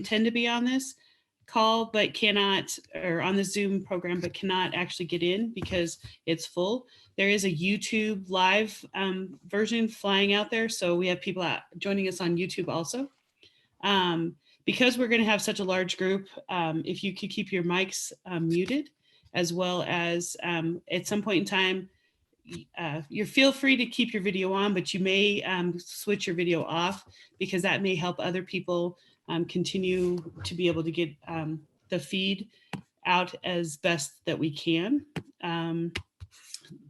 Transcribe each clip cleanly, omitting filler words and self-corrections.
intend to be on this call but cannot, or on the Zoom program but cannot actually get in because it's full. There is a YouTube live version flying out there, so we have people joining us on YouTube also. Because we're going to have such a large group, if you could keep your mics muted, as well as at some point in time, you feel free to keep your video on, but you may switch your video off because that may help other people continue to be able to get the feed out as best that we can.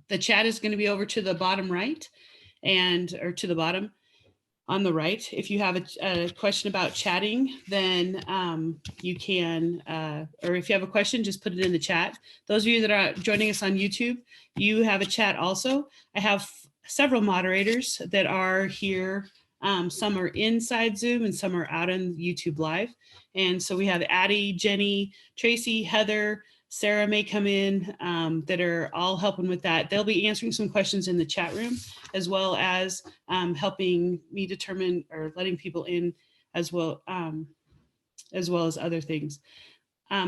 The chat is going to be over to the bottom right or to the bottom on the right. If you have a question about chatting, then you can, or if you have a question, just put it in the chat. Those of you that are joining us on YouTube, you have a chat also. I have several moderators that are here. Some are inside Zoom and some are out on YouTube Live. And so we have Addie, Jenny, Tracy, Heather, Sarah may come in, that are all helping with that. They'll be answering some questions in the chat room, as well as helping me determine or letting people in as well as other things.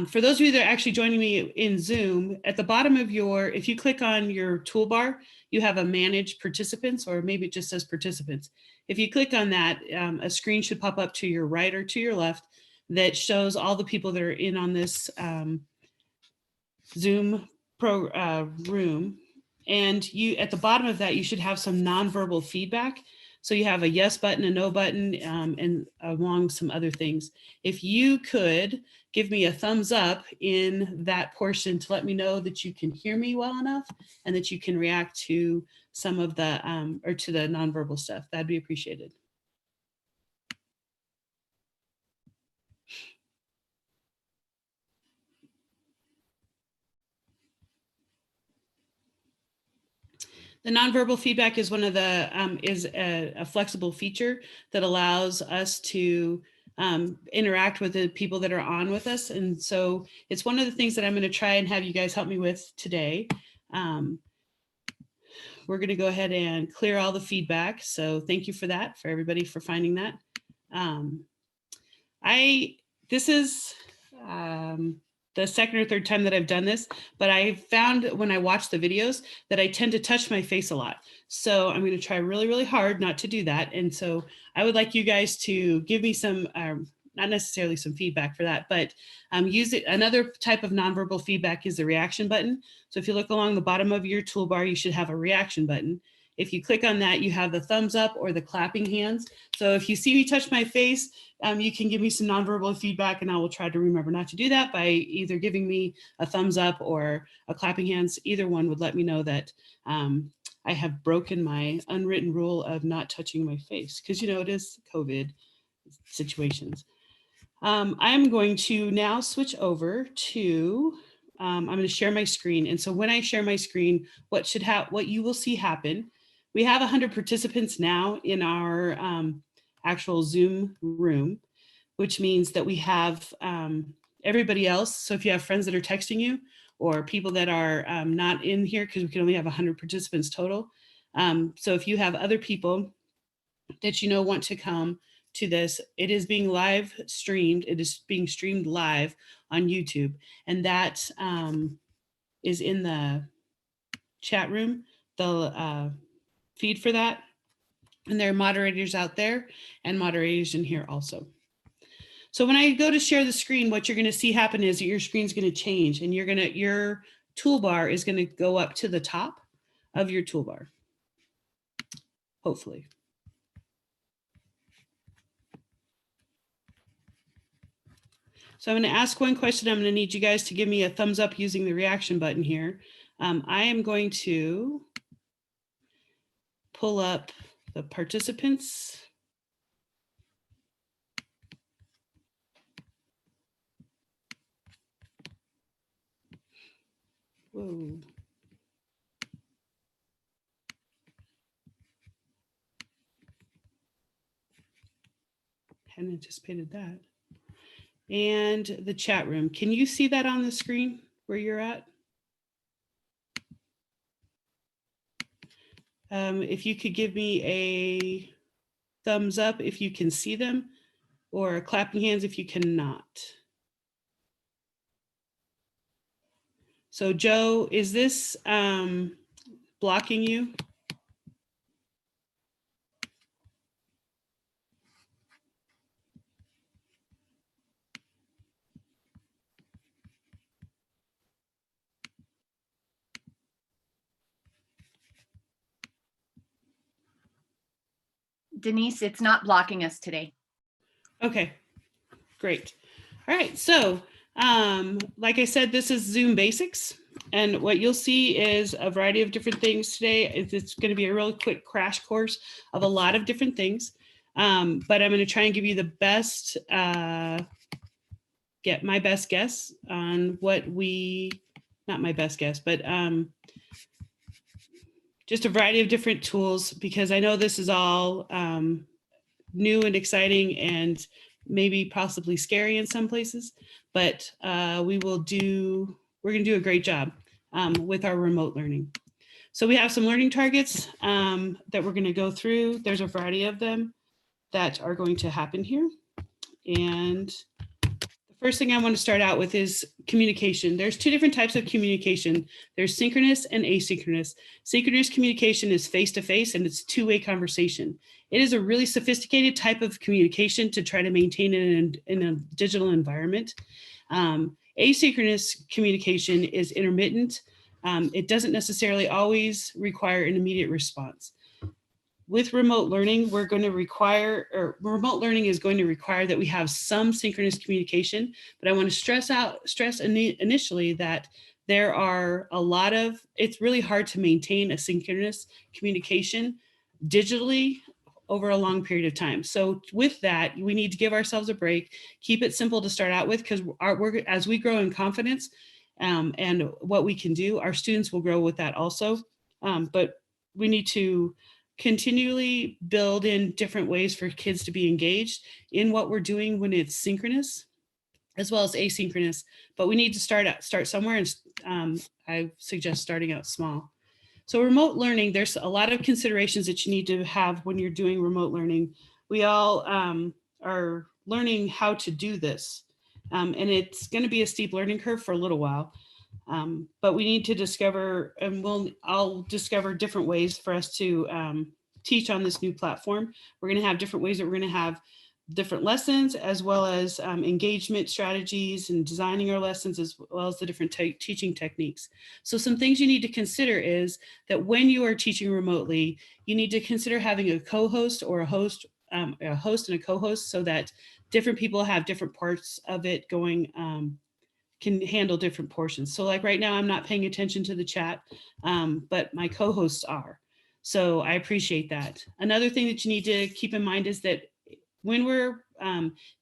For those of you that are actually joining me in Zoom, at the bottom of if you click on your toolbar, you have a manage participants, or maybe it just says participants. If you click on that, a screen should pop up to your right or to your left that shows all the people that are in on this Zoom room. And you, at the bottom of that, you should have some nonverbal feedback. So you have a yes button, a no button, and along some other things. If you could give me a thumbs up in that portion to let me know that you can hear me well enough and that you can react to some of the, or to the nonverbal stuff, that'd be appreciated. The nonverbal feedback is one of the, is a flexible feature that allows us to interact with the people that are on with us. And so it's one of the things that I'm going to try and have you guys help me with today. We're going to go ahead and clear all the feedback. So thank you for that, for everybody for finding that. This is, the second or third time that I've done this, but I found when I watch the videos that I tend to touch my face a lot. So I'm going to try really, really hard not to do that. And so I would like you guys to give me some, not necessarily some feedback for that, but use it. Another type of nonverbal feedback is the reaction button. So if you look along the bottom of your toolbar, you should have a reaction button. If you click on that, you have the thumbs up or the clapping hands. So if you see me touch my face, you can give me some nonverbal feedback, and I will try to remember not to do that by either giving me a thumbs up or a clapping hands. Either one would let me know that I have broken my unwritten rule of not touching my face, because it is COVID situations. I'm going to now switch over to, I'm going to share my screen. And so when I share my screen, what you will see happen, we have 100 participants now in our actual Zoom room, which means that we have everybody else. So if you have friends that are texting you or people that are not in here, because we can only have 100 participants total. So if you have other people that want to come to this, it is being live streamed. It is being streamed live on YouTube. And that is in the chat room, the feed for that. And there are moderators out there and moderators in here also. So when I go to share the screen, what you're going to see happen is that your screen's going to change, and your toolbar is going to go up to the top of your toolbar, hopefully. So I'm going to ask one question. I'm going to need you guys to give me a thumbs up using the reaction button here. I am going to pull up the participants. Whoa. Hadn't anticipated that. And the chat room. Can you see that on the screen where you're at? If you could give me a thumbs up if you can see them, or clapping hands if you cannot. So Joe, is this blocking you? Denise, it's not blocking us today. Okay, great. All right, so like I said, this is Zoom Basics. And what you'll see is a variety of different things today. It's going to be a really quick crash course of a lot of different things. But I'm going to try and give you the best, get my best guess on what not my best guess, but just a variety of different tools, because I know this is all new and exciting and maybe possibly scary in some places, but we're going to do a great job with our remote learning. So we have some learning targets that we're going to go through. There's a variety of them that are going to happen here. And the first thing I want to start out with is communication. There's two different types of communication. There's synchronous and asynchronous. Synchronous communication is face-to-face and it's two-way conversation. It is a really sophisticated type of communication to try to maintain in a digital environment. Asynchronous communication is intermittent. It doesn't necessarily always require an immediate response. With remote learning, remote learning is going to require that we have some synchronous communication, but I want to stress initially that there are it's really hard to maintain a synchronous communication digitally over a long period of time. So with that, we need to give ourselves a break, keep it simple to start out with, because as we grow in confidence and what we can do, our students will grow with that also. But we need to continually build in different ways for kids to be engaged in what we're doing when it's synchronous as well as asynchronous, but we need to start somewhere, and I suggest starting out small. So remote learning, there's a lot of considerations that you need to have when you're doing remote learning. We all are learning how to do this, and it's going to be a steep learning curve for a little while. But we need to discover, and I'll discover different ways for us to teach on this new platform. We're going to have different ways that we're going to have different lessons, as well as engagement strategies and designing our lessons, as well as the different teaching techniques. So some things you need to consider is that when you are teaching remotely, you need to consider having a co-host or a host and a co-host, so that different people have different parts of it going, can handle different portions. So like right now, I'm not paying attention to the chat, but my co-hosts are. So I appreciate that. Another thing that you need to keep in mind is that when we're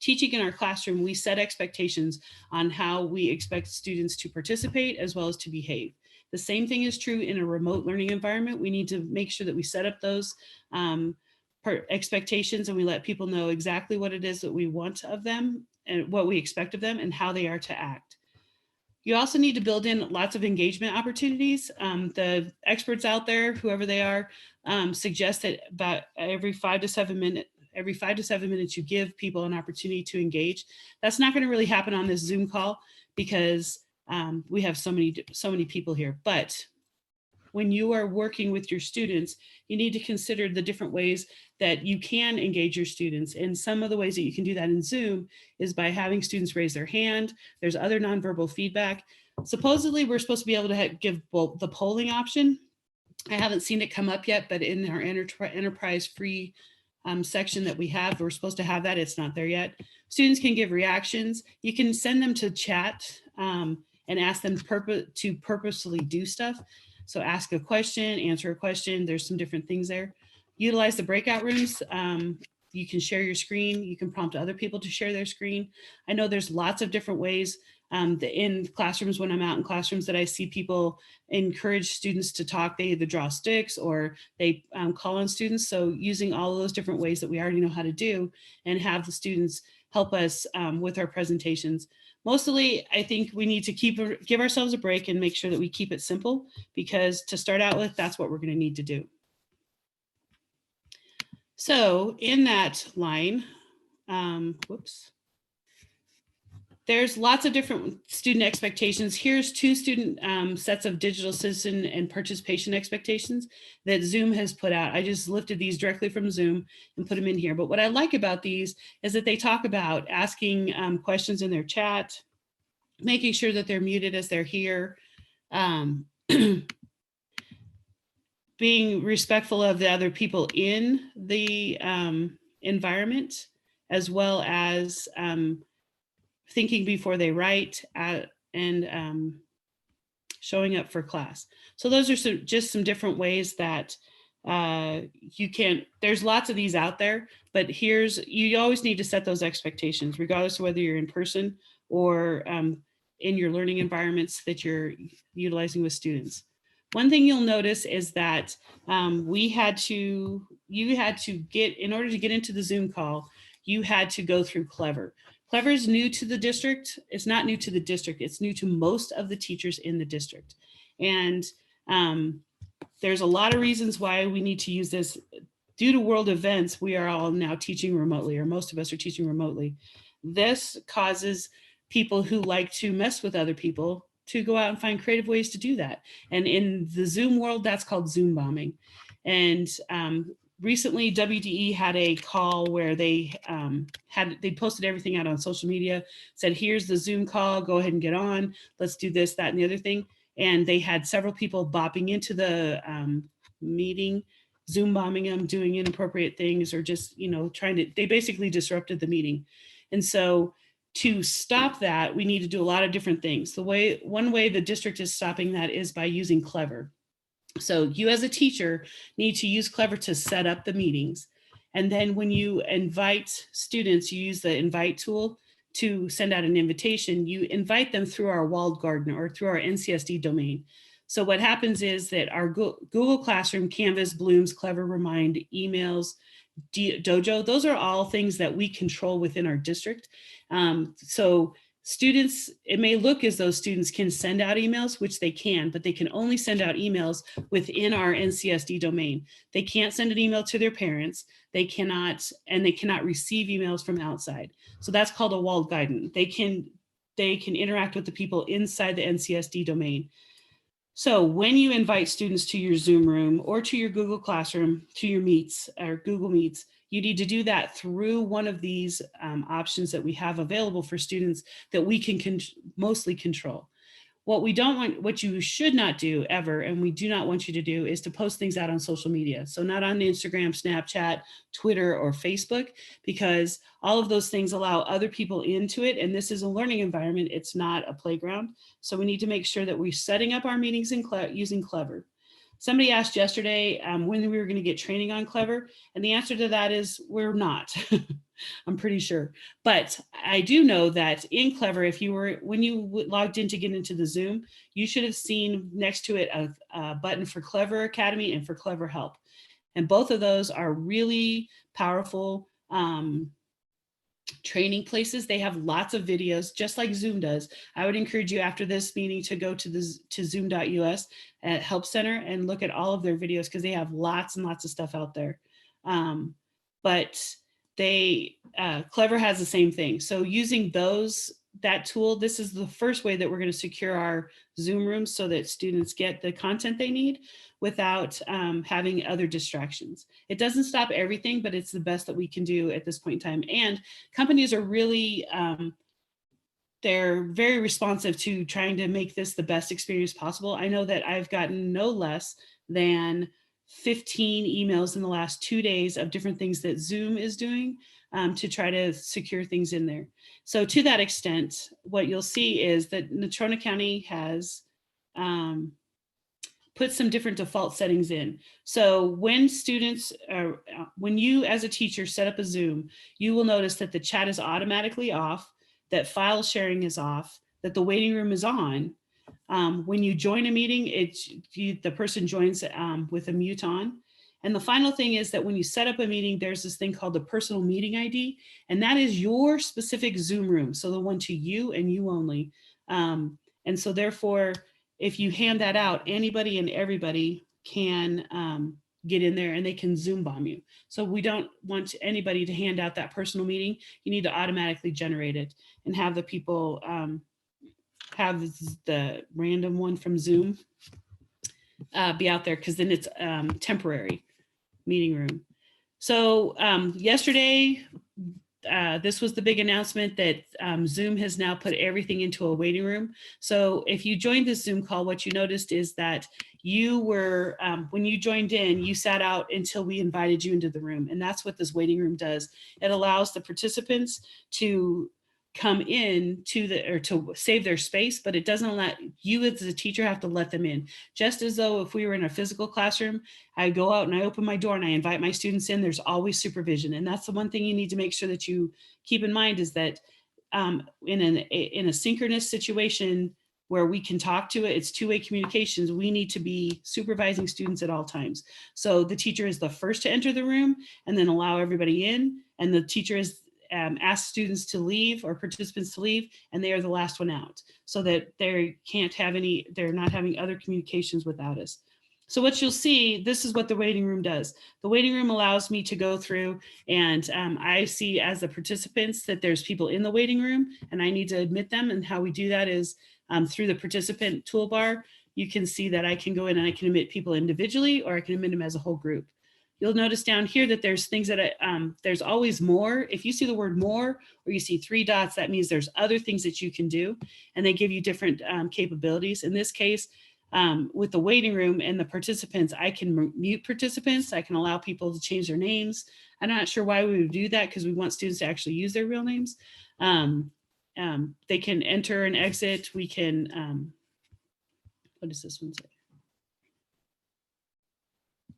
teaching in our classroom, we set expectations on how we expect students to participate as well as to behave. The same thing is true in a remote learning environment. We need to make sure that we set up those expectations, and we let people know exactly what it is that we want of them and what we expect of them and how they are to act. You also need to build in lots of engagement opportunities. The experts out there, whoever they are, suggest that about every 5 to 7 minutes, you give people an opportunity to engage. That's not going to really happen on this Zoom call because we have so many people here. But when you are working with your students, you need to consider the different ways that you can engage your students. And some of the ways that you can do that in Zoom is by having students raise their hand. There's other nonverbal feedback. Supposedly, we're supposed to be able to give the polling option. I haven't seen it come up yet, but in our enterprise free section that we have, we're supposed to have that. It's not there yet. Students can give reactions. You can send them to chat and ask them to purposely do stuff. So ask a question, answer a question. There's some different things there. Utilize the breakout rooms. You can share your screen. You can prompt other people to share their screen. I know there's lots of different ways in classrooms, when I'm out in classrooms, that I see people encourage students to talk. They either draw sticks or they call on students. So using all of those different ways that we already know how to do and have the students help us with our presentations. Mostly, I think we need to give ourselves a break and make sure that we keep it simple, because to start out with, that's what we're going to need to do. So in that line, whoops. There's lots of different student expectations. Here's 2 student sets of digital citizen and participation expectations that Zoom has put out. I just lifted these directly from Zoom and put them in here. But what I like about these is that they talk about asking questions in their chat, making sure that they're muted as they're here, being respectful of the other people in the environment, as well as thinking before they write and showing up for class. So those are just some different ways that you can, there's lots of these out there, but you always need to set those expectations, regardless of whether you're in person or in your learning environments that you're utilizing with students. One thing you'll notice is that you had to get, in order to get into the Zoom call, you had to go through Clever. Clever is new to the district. It's not new to the district. It's new to most of the teachers in the district. And there's a lot of reasons why we need to use this. Due to world events, we are all now teaching remotely, or most of us are teaching remotely. This causes people who like to mess with other people to go out and find creative ways to do that. And in the Zoom world, that's called Zoom bombing. And recently WDE had a call where they posted everything out on social media, said, here's the Zoom call, go ahead and get on, let's do this, that, and the other thing. And they had several people bopping into the meeting, Zoom bombing them, doing inappropriate things, or just, they basically disrupted the meeting. And so to stop that, we need to do a lot of different things. One way the district is stopping that is by using Clever. So you as a teacher need to use Clever to set up the meetings. And then when you invite students, you use the invite tool to send out an invitation. You invite them through our walled garden or through our NCSD domain. So what happens is that our Google Classroom, Canvas, Blooms, Clever, Remind, emails, Dojo, those are all things that we control within our district. So students, it may look as though students can send out emails, which they can, but they can only send out emails within our NCSD domain. They can't send an email to their parents. They cannot receive emails from outside. So that's called a walled garden. They can interact with the people inside the NCSD domain. So when you invite students to your Zoom room or to your Google Classroom, to your Meets or Google Meets, you need to do that through one of these options that we have available for students that we can mostly control. What you should not do ever, and we do not want you to do, is to post things out on social media. So not on Instagram, Snapchat, Twitter, or Facebook, because all of those things allow other people into it. And this is a learning environment. It's not a playground. So we need to make sure that we're setting up our meetings using Clever. Somebody asked yesterday when we were going to get training on Clever, and the answer to that is we're not. I'm pretty sure. But I do know that in Clever, when you logged in to get into the Zoom, you should have seen next to it a button for Clever Academy and for Clever Help. And both of those are really powerful training places. They have lots of videos, just like Zoom does. I would encourage you after this meeting to go to zoom.us at Help Center and look at all of their videos, because they have lots and lots of stuff out there. But Clever has the same thing. So using that tool, this is the first way that we're going to secure our Zoom rooms so that students get the content they need without having other distractions. It doesn't stop everything, but it's the best that we can do at this point in time. And companies are really, they're very responsive to trying to make this the best experience possible. I know that I've gotten no less than 15 emails in the last 2 days of different things that Zoom is doing to try to secure things in there. So to that extent, what you'll see is that Natrona County has put some different default settings in. So when you as a teacher set up a Zoom, you will notice that the chat is automatically off, that file sharing is off, that the waiting room is on. When you join a meeting, the person joins with a mute on. And the final thing is that when you set up a meeting, there's this thing called the personal meeting ID, and that is your specific Zoom room. So the one to you and you only. And so therefore, if you hand that out, anybody and everybody can get in there and they can Zoom bomb you. So we don't want anybody to hand out that personal meeting. You need to automatically generate it and have the people have the random one from Zoom be out there, because then it's temporary meeting room. So yesterday, this was the big announcement that Zoom has now put everything into a waiting room. So if you joined this Zoom call, what you noticed is that you were, when you joined in, you sat out until we invited you into the room. And that's what this waiting room does. It allows the participants to come in to the, or to save their space, but it doesn't let you as a teacher have to let them in. Just as though if we were in a physical classroom, I go out and I open my door and I invite my students in, there's always supervision. And that's the one thing you need to make sure that you keep in mind, is that in a synchronous situation where we can talk to it, it's two-way communications, we need to be supervising students at all times. So the teacher is the first to enter the room and then allow everybody in, and the teacher is ask students to leave or participants to leave, and they are the last one out, so that they can't have any, they're not having other communications without us. So what you'll see, this is what the waiting room does. The waiting room allows me to go through and I see as the participants that there's people in the waiting room and I need to admit them. And how we do that is through the participant toolbar. You can see that I can go in and I can admit people individually, or I can admit them as a whole group. You'll notice down here that there's things that there's always more. If you see the word more, or you see 3 dots, that means there's other things that you can do, and they give you different capabilities. In this case, with the waiting room and the participants, I can mute participants. I can allow people to change their names. I'm not sure why we would do that, because we want students to actually use their real names. They can enter and exit. We can, what does this one say?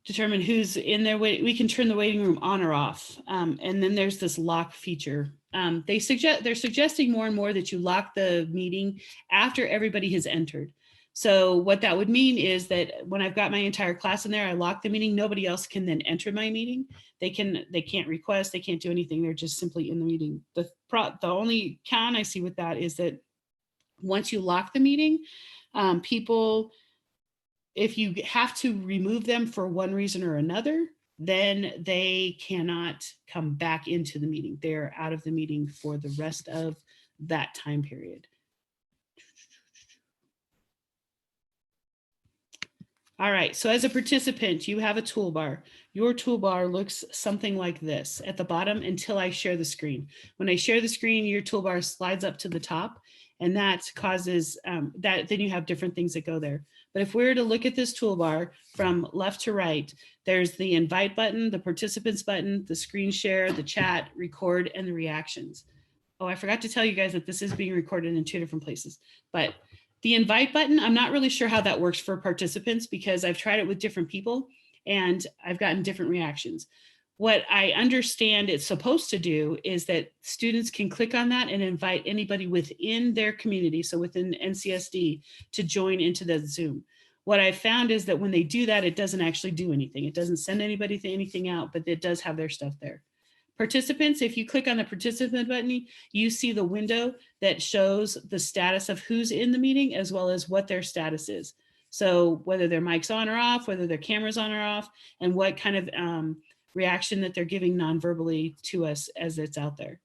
Determine who's in there. We can turn the waiting room on or off. And then there's this lock feature. They're suggesting more and more that you lock the meeting after everybody has entered. So what that would mean is that when I've got my entire class in there, I lock the meeting, nobody else can then enter my meeting. They can't request, they can't do anything. They're just simply in the meeting. The only con I see with that is that once you lock the meeting, people, if you have to remove them for one reason or another, then they cannot come back into the meeting. They're out of the meeting for the rest of that time period. All right, so as a participant, you have a toolbar. Your toolbar looks something like this at the bottom until I share the screen. When I share the screen, your toolbar slides up to the top, and that causes then you have different things that go there. But if we were to look at this toolbar from left to right, there's the invite button, the participants button, the screen share, the chat, record, and the reactions. Oh, I forgot to tell you guys that this is being recorded in 2 different places. But the invite button, I'm not really sure how that works for participants, because I've tried it with different people and I've gotten different reactions. What I understand it's supposed to do is that students can click on that and invite anybody within their community, so within NCSD, to join into the Zoom. What I found is that when they do that, it doesn't actually do anything. It doesn't send anybody anything out, but it does have their stuff there. Participants, if you click on the participant button, you see the window that shows the status of who's in the meeting as well as what their status is. So whether their mic's on or off, whether their camera's on or off, and what kind of reaction that they're giving non-verbally to us as it's out there.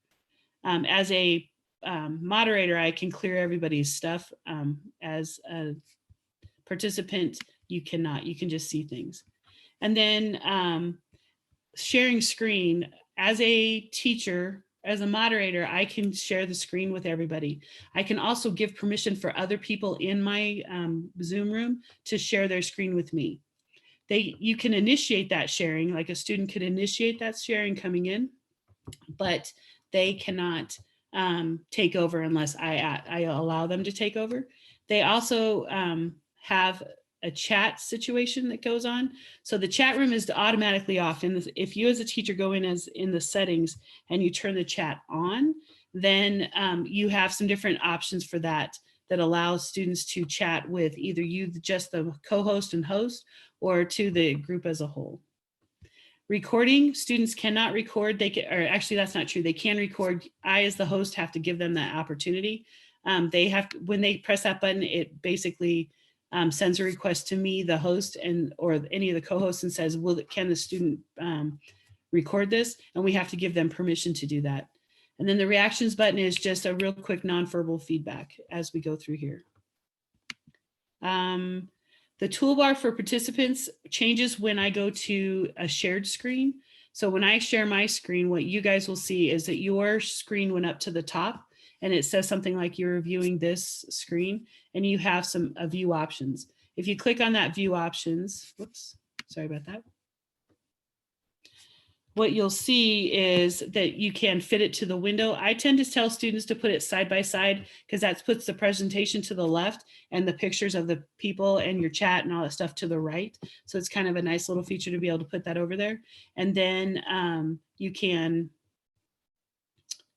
As a moderator, I can clear everybody's stuff. As a participant, you cannot. You can just see things. And then sharing screen. As a teacher, as a moderator, I can share the screen with everybody. I can also give permission for other people in my Zoom room to share their screen with me. You can initiate that sharing, like a student could initiate that sharing coming in, but they cannot take over unless I allow them to take over. They also have a chat situation that goes on. So the chat room is automatically off. And if you as a teacher go in the settings and you turn the chat on, then you have some different options for that allows students to chat with either you, just the co-host and host, or to the group as a whole. Recording, students cannot record. They can, or actually that's not true. They can record. I as the host have to give them that opportunity. They have, when they press that button, it basically sends a request to me, the host, and or any of the co-hosts, and says, can the student record this? And we have to give them permission to do that. And then the reactions button is just a real quick nonverbal feedback as we go through here. The toolbar for participants changes when I go to a shared screen. So when I share my screen, what you guys will see is that your screen went up to the top and it says something like you're viewing this screen and you have some view options. If you click on that view options, whoops, sorry about that. What you'll see is that you can fit it to the window. I tend to tell students to put it side by side because that puts the presentation to the left and the pictures of the people and your chat and all that stuff to the right. So it's kind of a nice little feature to be able to put that over there. And then you can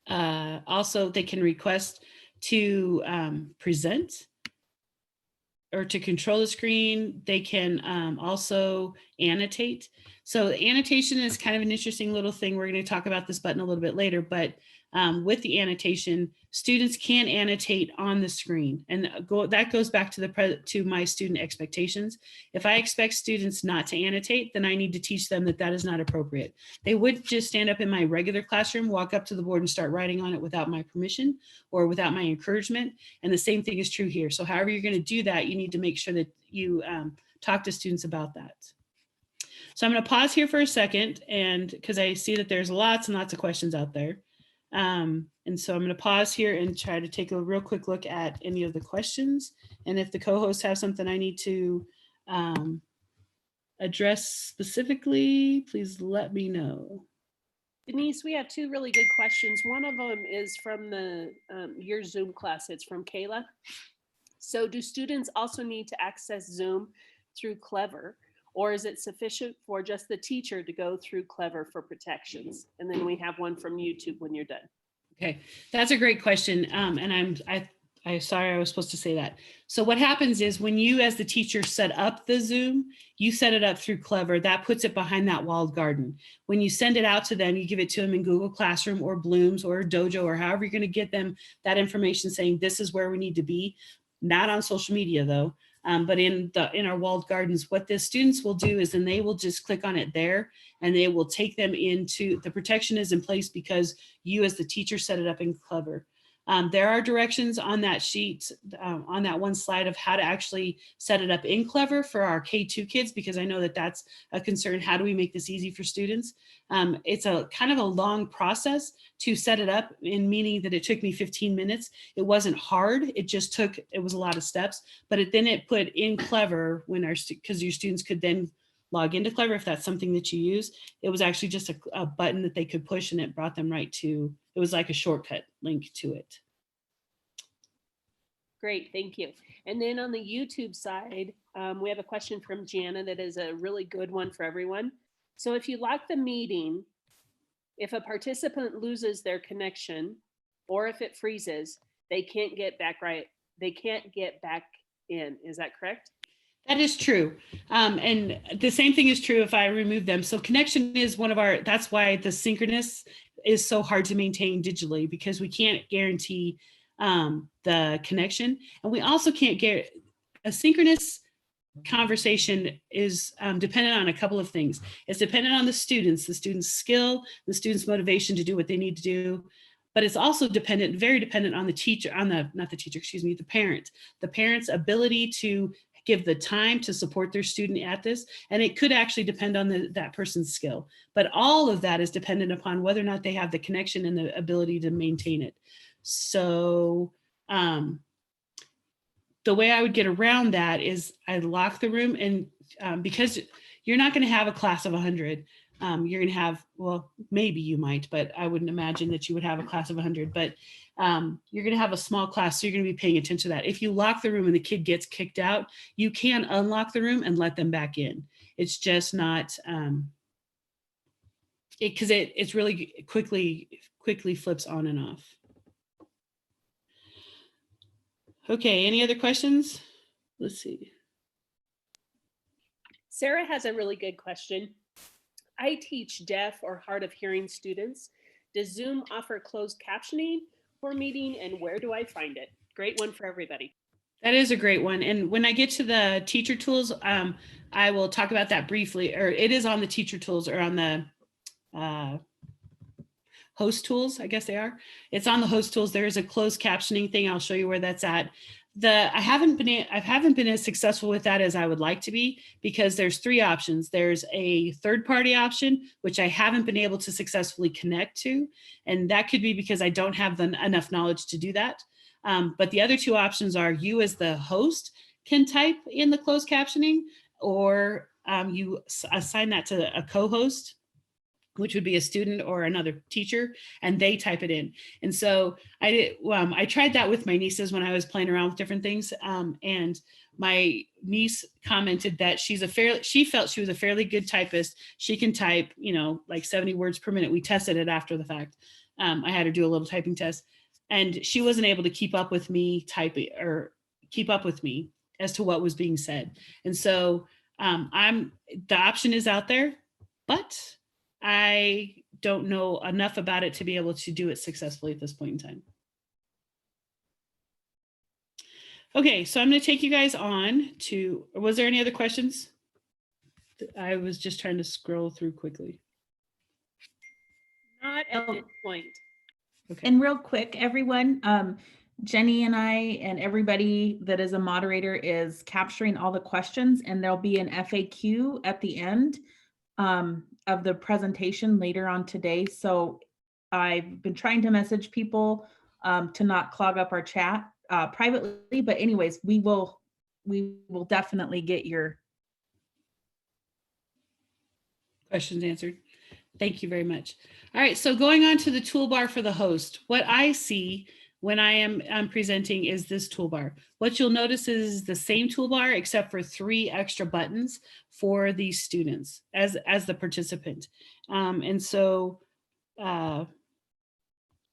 also, they can request to present or to control the screen. They can also annotate. So annotation is kind of an interesting little thing. We're going to talk about this button a little bit later, but with the annotation, students can annotate on the screen, and that goes back to my student expectations. If I expect students not to annotate, then I need to teach them that that is not appropriate. They would just stand up in my regular classroom, walk up to the board and start writing on it without my permission or without my encouragement. And the same thing is true here. So however you're going to do that, you need to make sure that you talk to students about that. So I'm going to pause here for a second, and because I see that there's lots and lots of questions out there. And so I'm going to pause here and try to take a real quick look at any of the questions. And if the co-hosts have something I need to address specifically, please let me know. Denise, we have two really good questions. One of them is from your Zoom class. It's from Kayla. So do students also need to access Zoom through Clever, or is it sufficient for just the teacher to go through Clever for protections? And then we have one from YouTube when you're done. Okay, that's a great question. And I'm sorry, I was supposed to say that. So what happens is when you as the teacher set up the Zoom, you set it up through Clever, that puts it behind that walled garden. When you send it out to them, you give it to them in Google Classroom or Bloom's or Dojo or however you're going to get them that information saying this is where we need to be. Not on social media though, but in our walled gardens. What the students will do is then they will just click on it there and they will take them into, the protection is in place because you as the teacher set it up in Clever. There are directions on that sheet, on that one slide of how to actually set it up in Clever for our K2 kids, because I know that that's a concern. How do we make this easy for students? It's a kind of a long process to set it up, in meaning that it took me 15 minutes. It wasn't hard. It just took, it was a lot of steps, but then it put in Clever when because your students could then log into Clever if that's something that you use. It was actually just a button that they could push and it brought them right to, it was like a shortcut link to it. Great, thank you. And then on the YouTube side, we have a question from Jana that is a really good one for everyone. So if you lock the meeting, if a participant loses their connection or if it freezes, they can't get back in. Is that correct? That is true. And the same thing is true if I remove them. So connection is one of our, that's why the synchronous is so hard to maintain digitally, because we can't guarantee the connection. And we also can't get a synchronous conversation is dependent on a couple of things. It's dependent on the student's skill, the student's motivation to do what they need to do. But it's also dependent, very dependent on the teacher, the parent. The parent's ability to give the time to support their student at this. And it could actually depend on that person's skill. But all of that is dependent upon whether or not they have the connection and the ability to maintain it. So the way I would get around that is I lock the room, and because you're not going to have a class of 100, you're going to have, well, maybe you might, but I wouldn't imagine that you would have a class of 100, but you're going to have a small class. So you're going to be paying attention to that. If you lock the room and the kid gets kicked out, you can unlock the room and let them back in. It's just not, because it's really quickly flips on and off. Okay, any other questions? Let's see. Sarah has a really good question. I teach deaf or hard of hearing students. Does Zoom offer closed captioning for meeting, and where do I find it? Great one for everybody. That is a great one. And when I get to the teacher tools, I will talk about that briefly, or it is on the teacher tools or on the host tools, I guess they are. It's on the host tools. There is a closed captioning thing. I'll show you where that's at. I haven't been as successful with that as I would like to be, because there's three options. There's a third-party option, which I haven't been able to successfully connect to. And that could be because I don't have enough knowledge to do that. But the other two options are you as the host can type in the closed captioning, or you assign that to a co-host, which would be a student or another teacher, and they type it in. And so I tried that with my nieces when I was playing around with different things. And my niece commented that she felt she was a fairly good typist. She can type, like 70 words per minute. We tested it after the fact. I had her do a little typing test, and she wasn't able to keep up with me typing, or keep up with me as to what was being said. And so the option is out there, but I don't know enough about it to be able to do it successfully at this point in time. Okay, so I'm going to take you guys on to, was there any other questions? I was just trying to scroll through quickly. Not at this point. Okay. And real quick, everyone, Jenny and I and everybody that is a moderator is capturing all the questions, and there'll be an FAQ at the end of the presentation later on today. So I've been trying to message people to not clog up our chat privately, but anyways, we will definitely get your questions answered. Thank you very much. All right, so going on to the toolbar for the host, what I see when I am presenting is this toolbar. What you'll notice is the same toolbar except for 3 extra buttons for these students as the participant. And so we're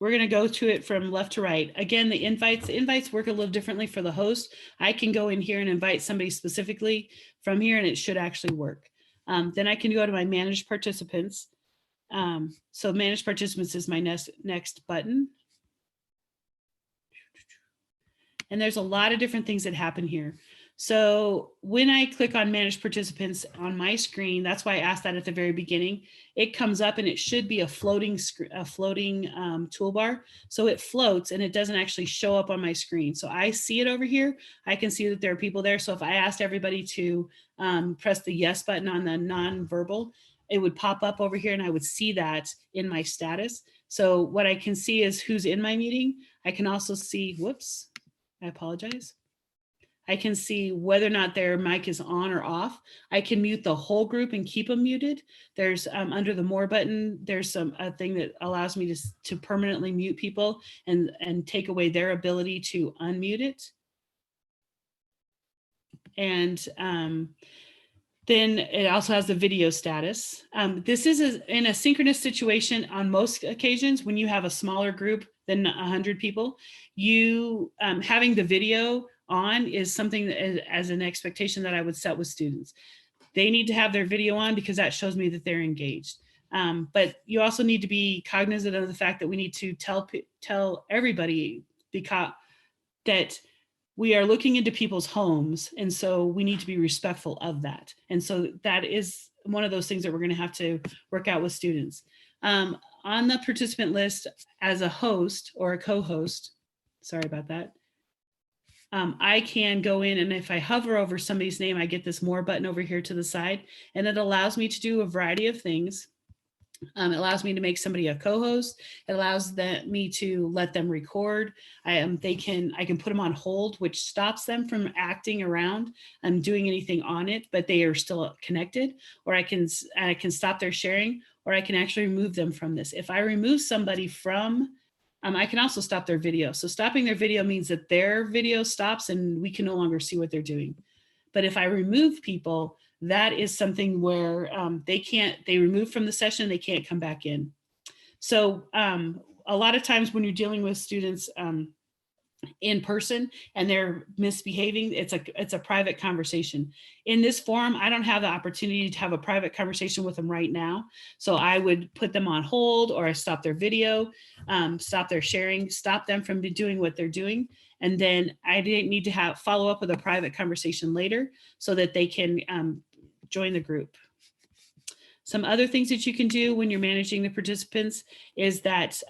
going to go to it from left to right. Again, the invites work a little differently for the host. I can go in here and invite somebody specifically from here, and it should actually work. Then I can go to my manage participants. So manage participants is my next button. And there's a lot of different things that happen here. So when I click on manage participants on my screen, that's why I asked that at the very beginning, it comes up and it should be a floating toolbar. So it floats and it doesn't actually show up on my screen. So I see it over here. I can see that there are people there. So if I asked everybody to press the yes button on the nonverbal, it would pop up over here and I would see that in my status. So what I can see is who's in my meeting. I can also see, whoops, I apologize. I can see whether or not their mic is on or off. I can mute the whole group and keep them muted. There's under the more button, there's a thing that allows me to permanently mute people and take away their ability to unmute it. And then it also has the video status. This is in a synchronous situation on most occasions when you have a smaller group than 100 people. You having the video on is something that as an expectation that I would set with students. They need to have their video on because that shows me that they're engaged. But you also need to be cognizant of the fact that we need to tell everybody that we are looking into people's homes. And so we need to be respectful of that. And so that is one of those things that we're going to have to work out with students. On the participant list as a host or a co-host, sorry about that. I can go in, and if I hover over somebody's name, I get this more button over here to the side, and it allows me to do a variety of things. It allows me to make somebody a co-host. It allows me to let them record. I can put them on hold, which stops them from acting around and doing anything on it, but they are still connected. Or I can stop their sharing, or I can actually remove them from this. If I remove somebody from, I can also stop their video. So stopping their video means that their video stops and we can no longer see what they're doing. But if I remove people, that is something where they remove from the session, they can't come back in. So a lot of times when you're dealing with students in person and they're misbehaving, it's a private conversation. In this forum, I don't have the opportunity to have a private conversation with them right now. So I would put them on hold, or I stop their video, stop their sharing, stop them from doing what they're doing. And then I didn't need to follow up with a private conversation later so that they can join the group. Some other things that you can do when you're managing the participants is that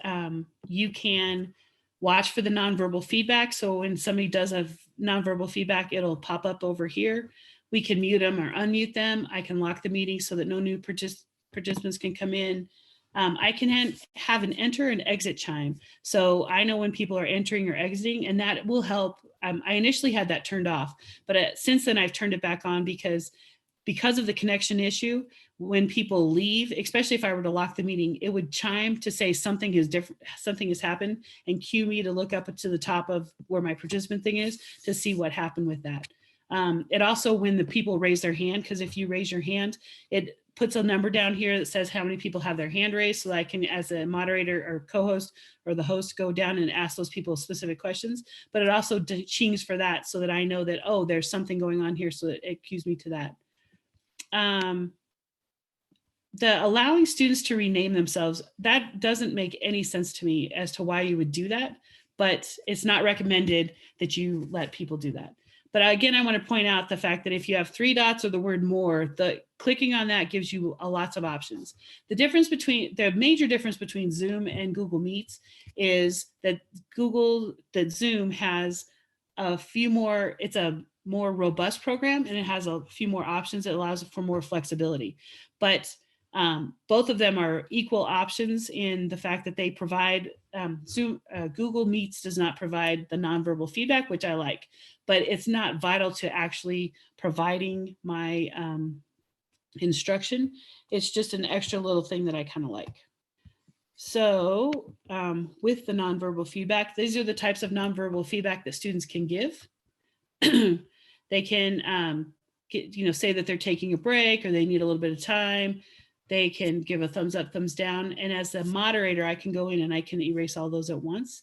you can watch for the nonverbal feedback. So when somebody does have nonverbal feedback, it'll pop up over here. We can mute them or unmute them. I can lock the meeting so that no new participants can come in. I can have an enter and exit chime. So I know when people are entering or exiting, and that will help. I initially had that turned off, but since then I've turned it back on because of the connection issue. When people leave, especially if I were to lock the meeting, it would chime to say something is different, something has happened, and cue me to look up to the top of where my participant thing is to see what happened with that. It also, when the people raise their hand, because if you raise your hand, it puts a number down here that says how many people have their hand raised, so that I can, as a moderator or co-host or the host, go down and ask those people specific questions. But it also chings for that so that I know that, oh, there's something going on here, so that it cues me to that. The allowing students to rename themselves, that doesn't make any sense to me as to why you would do that, but it's not recommended that you let people do that. But again, I want to point out the fact that if you have 3 dots or the word more, the clicking on that gives you lots of options. The major difference between Zoom and Google Meets is that Zoom has a few more, it's a more robust program, and it has a few more options that allows for more flexibility. But both of them are equal options in the fact that they provide Google Meets does not provide the nonverbal feedback, which I like, but it's not vital to actually providing my instruction. It's just an extra little thing that I kind of like. So with the nonverbal feedback, these are the types of nonverbal feedback that students can give. They can say that they're taking a break or they need a little bit of time. They can give a thumbs up, thumbs down. And as the moderator, I can go in and I can erase all those at once.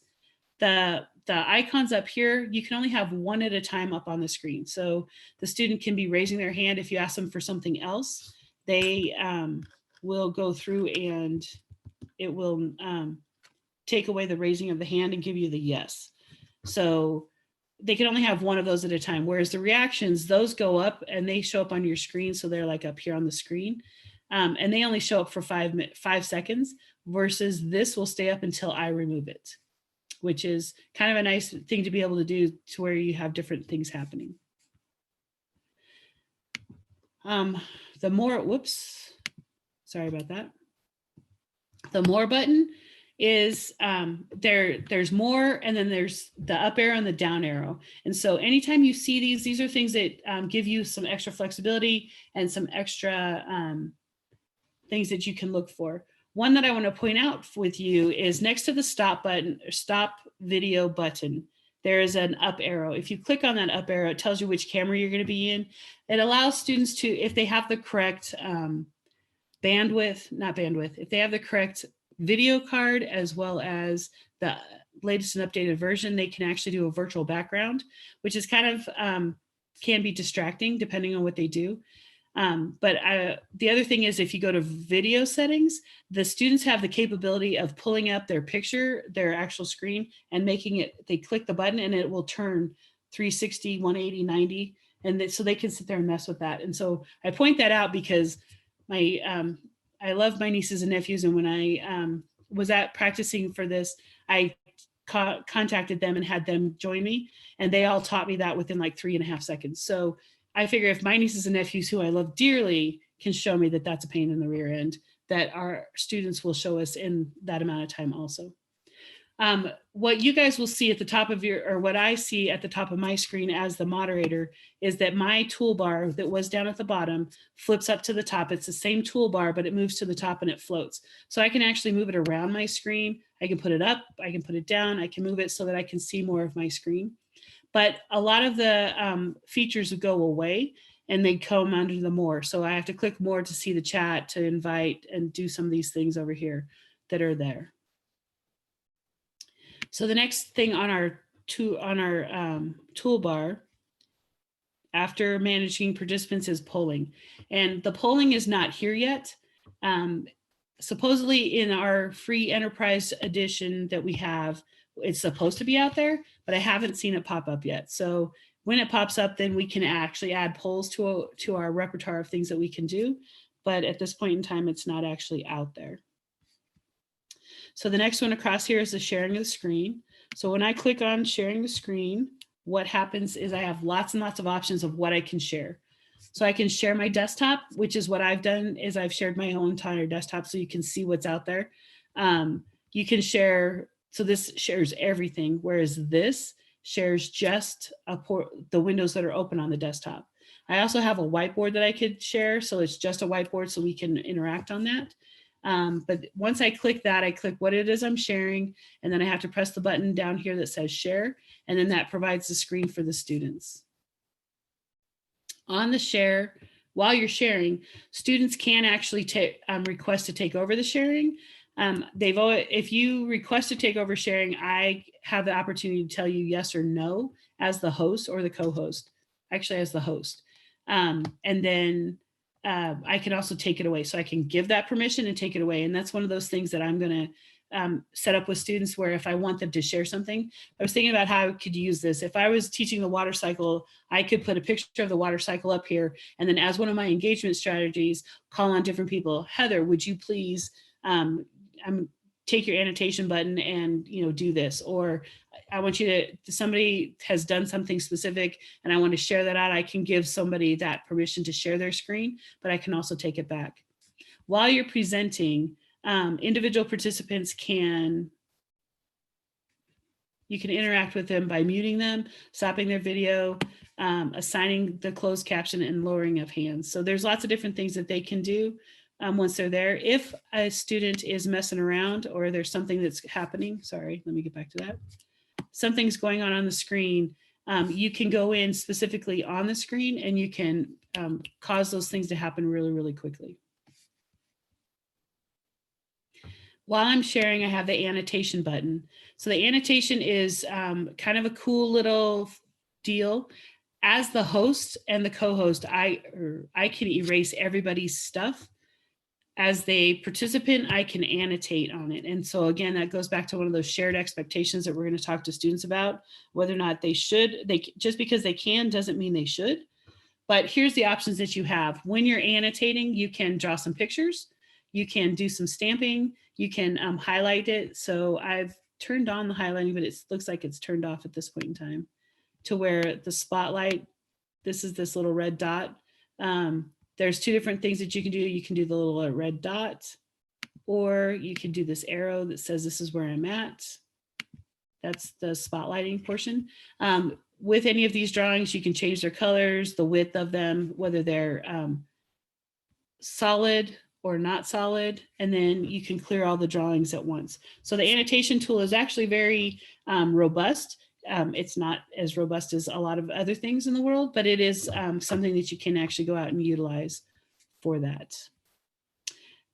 The icons up here, you can only have one at a time up on the screen. So the student can be raising their hand. If you ask them for something else, they will go through and it will take away the raising of the hand and give you the yes. So they can only have one of those at a time. Whereas the reactions, those go up and they show up on your screen. So they're like up here on the screen. And they only show up for 5 seconds versus this will stay up until I remove it, which is kind of a nice thing to be able to do to where you have different things happening. The more, whoops, sorry about that. The more button is there's more, and then there's the up arrow and the down arrow. And so anytime you see these are things that give you some extra flexibility and some extra things that you can look for. One that I want to point out with you is next to the stop button, or stop video button, there is an up arrow. If you click on that up arrow, it tells you which camera you're going to be in. It allows students to, if they have the correct if they have the correct video card as well as the latest and updated version, they can actually do a virtual background, which is kind of can be distracting depending on what they do. But the other thing is, if you go to video settings, the students have the capability of pulling up their picture, their actual screen, and making it, they click the button and it will turn 360, 180, 90. And so they can sit there and mess with that. And so I point that out because I love my nieces and nephews. And when I was practicing for this, I contacted them and had them join me. And they all taught me that within like 3.5 seconds. So I figure if my nieces and nephews, who I love dearly, can show me that that's a pain in the rear end, that our students will show us in that amount of time also. What you guys will see at the top of or what I see at the top of my screen as the moderator is that my toolbar that was down at the bottom flips up to the top. It's the same toolbar, but it moves to the top and it floats. So I can actually move it around my screen. I can put it up, I can put it down, I can move it so that I can see more of my screen. But a lot of the features go away and they come under the more. So I have to click more to see the chat, to invite, and do some of these things over here that are there. So the next thing on our toolbar after managing participants is polling. And the polling is not here yet. Supposedly in our free enterprise edition that we have, it's supposed to be out there, but I haven't seen it pop up yet. So when it pops up, then we can actually add polls to our repertoire of things that we can do. But at this point in time, it's not actually out there. So the next one across here is the sharing of the screen. So when I click on sharing the screen, what happens is I have lots and lots of options of what I can share. So I can share my desktop, which is what I've done is I've shared my whole entire desktop so you can see what's out there. You can share, so this shares everything, whereas this shares just the windows that are open on the desktop. I also have a whiteboard that I could share, so it's just a whiteboard so we can interact on that. But once I click that, I click what it is I'm sharing, and then I have to press the button down here that says share, and then that provides the screen for the students. On the share, while you're sharing, students can actually request to take over the sharing. If you request to take over sharing, I have the opportunity to tell you yes or no as the host or the co-host, actually as the host. And then I can also take it away. So I can give that permission and take it away. And that's one of those things that I'm going to set up with students where if I want them to share something, I was thinking about how I could use this. If I was teaching the water cycle, I could put a picture of the water cycle up here. And then as one of my engagement strategies, call on different people. Heather, would you please take your annotation button and do this? Or I want you to, somebody has done something specific and I want to share that out. I can give somebody that permission to share their screen, but I can also take it back. While you're presenting, individual participants you can interact with them by muting them, stopping their video, assigning the closed caption, and lowering of hands. So there's lots of different things that they can do once they're there. If a student is messing around or there's something that's happening, sorry, let me get back to that. Something's going on the screen, you can go in specifically on the screen and you can cause those things to happen really, really quickly. While I'm sharing, I have the annotation button. So the annotation is kind of a cool little deal. As the host and the co-host, I can erase everybody's stuff. As the participant, I can annotate on it. And so again, that goes back to one of those shared expectations that we're going to talk to students about, whether or not they should. Just because they can doesn't mean they should. But here's the options that you have. When you're annotating, you can draw some pictures. You can do some stamping. You can highlight it. So I've turned on the highlighting, but it looks like it's turned off at this point in time, to where the spotlight, this is this little red dot. There's two different things that you can do. You can do the little red dot, or you can do this arrow that says this is where I'm at. That's the spotlighting portion. With any of these drawings, you can change their colors, the width of them, whether they're solid or not solid, and then you can clear all the drawings at once. So the annotation tool is actually very robust. It's not as robust as a lot of other things in the world, but it is something that you can actually go out and utilize for that.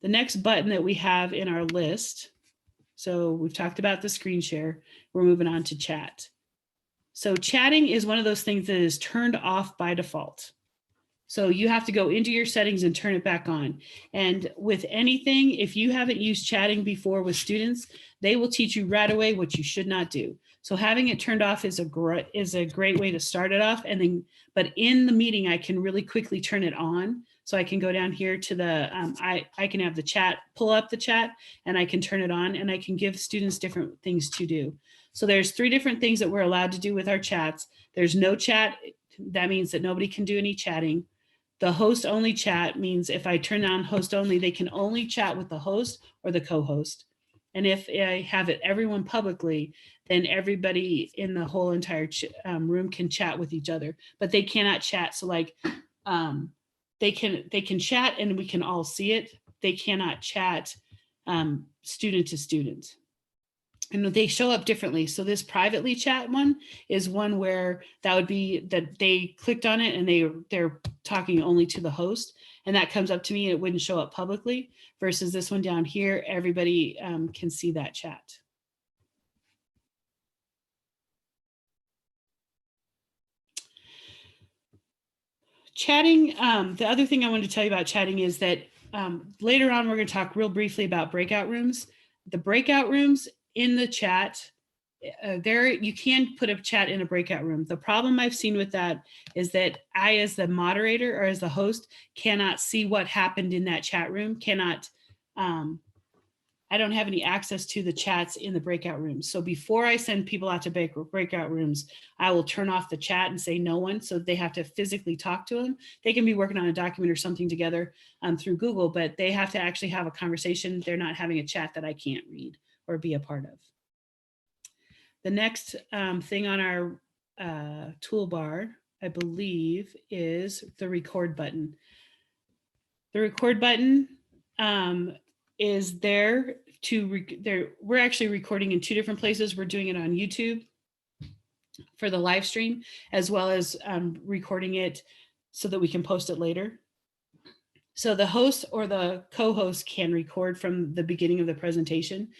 The next button that we have in our list, so we've talked about the screen share, we're moving on to chat. So chatting is one of those things that is turned off by default. So you have to go into your settings and turn it back on. And with anything, if you haven't used chatting before with students, they will teach you right away what you should not do. So having it turned off is a great way to start it off. And then, but in the meeting, I can really quickly turn it on. So I can go down here to the, I can have the chat, pull up the chat, and I can turn it on, and I can give students different things to do. So there's 3 different things that we're allowed to do with our chats. There's no chat. That means that nobody can do any chatting. The host only chat means if I turn on host only, they can only chat with the host or the co-host. And if I have it everyone publicly, then everybody in the whole entire room can chat with each other, but they cannot chat. So like they can chat and we can all see it. They cannot chat student to student. And they show up differently. So this privately chat one is one where that would be that they clicked on it and they're talking only to the host, and that comes up to me and it wouldn't show up publicly, versus this one down here, everybody can see that chat. Chatting, the other thing I wanted to tell you about chatting is that later on, we're going to talk real briefly about breakout rooms. The breakout rooms in the chat there you can put a chat in a breakout room. The problem I've seen with that is that I, as the moderator or as the host, cannot see what happened in that chat room, I don't have any access to the chats in the breakout rooms. So before I send people out to breakout rooms, I will turn off the chat and say no one, so they have to physically talk to them. They can be working on a document or something together through Google, but they have to actually have a conversation. They're not having a chat that I can't read or be a part of. The next thing on our toolbar, I believe, is the record button. The record button is there to, we're actually recording in 2 different places. We're doing it on YouTube for the live stream, as well as recording it so that we can post it later. So the host or the co-host can record from the beginning of the presentation.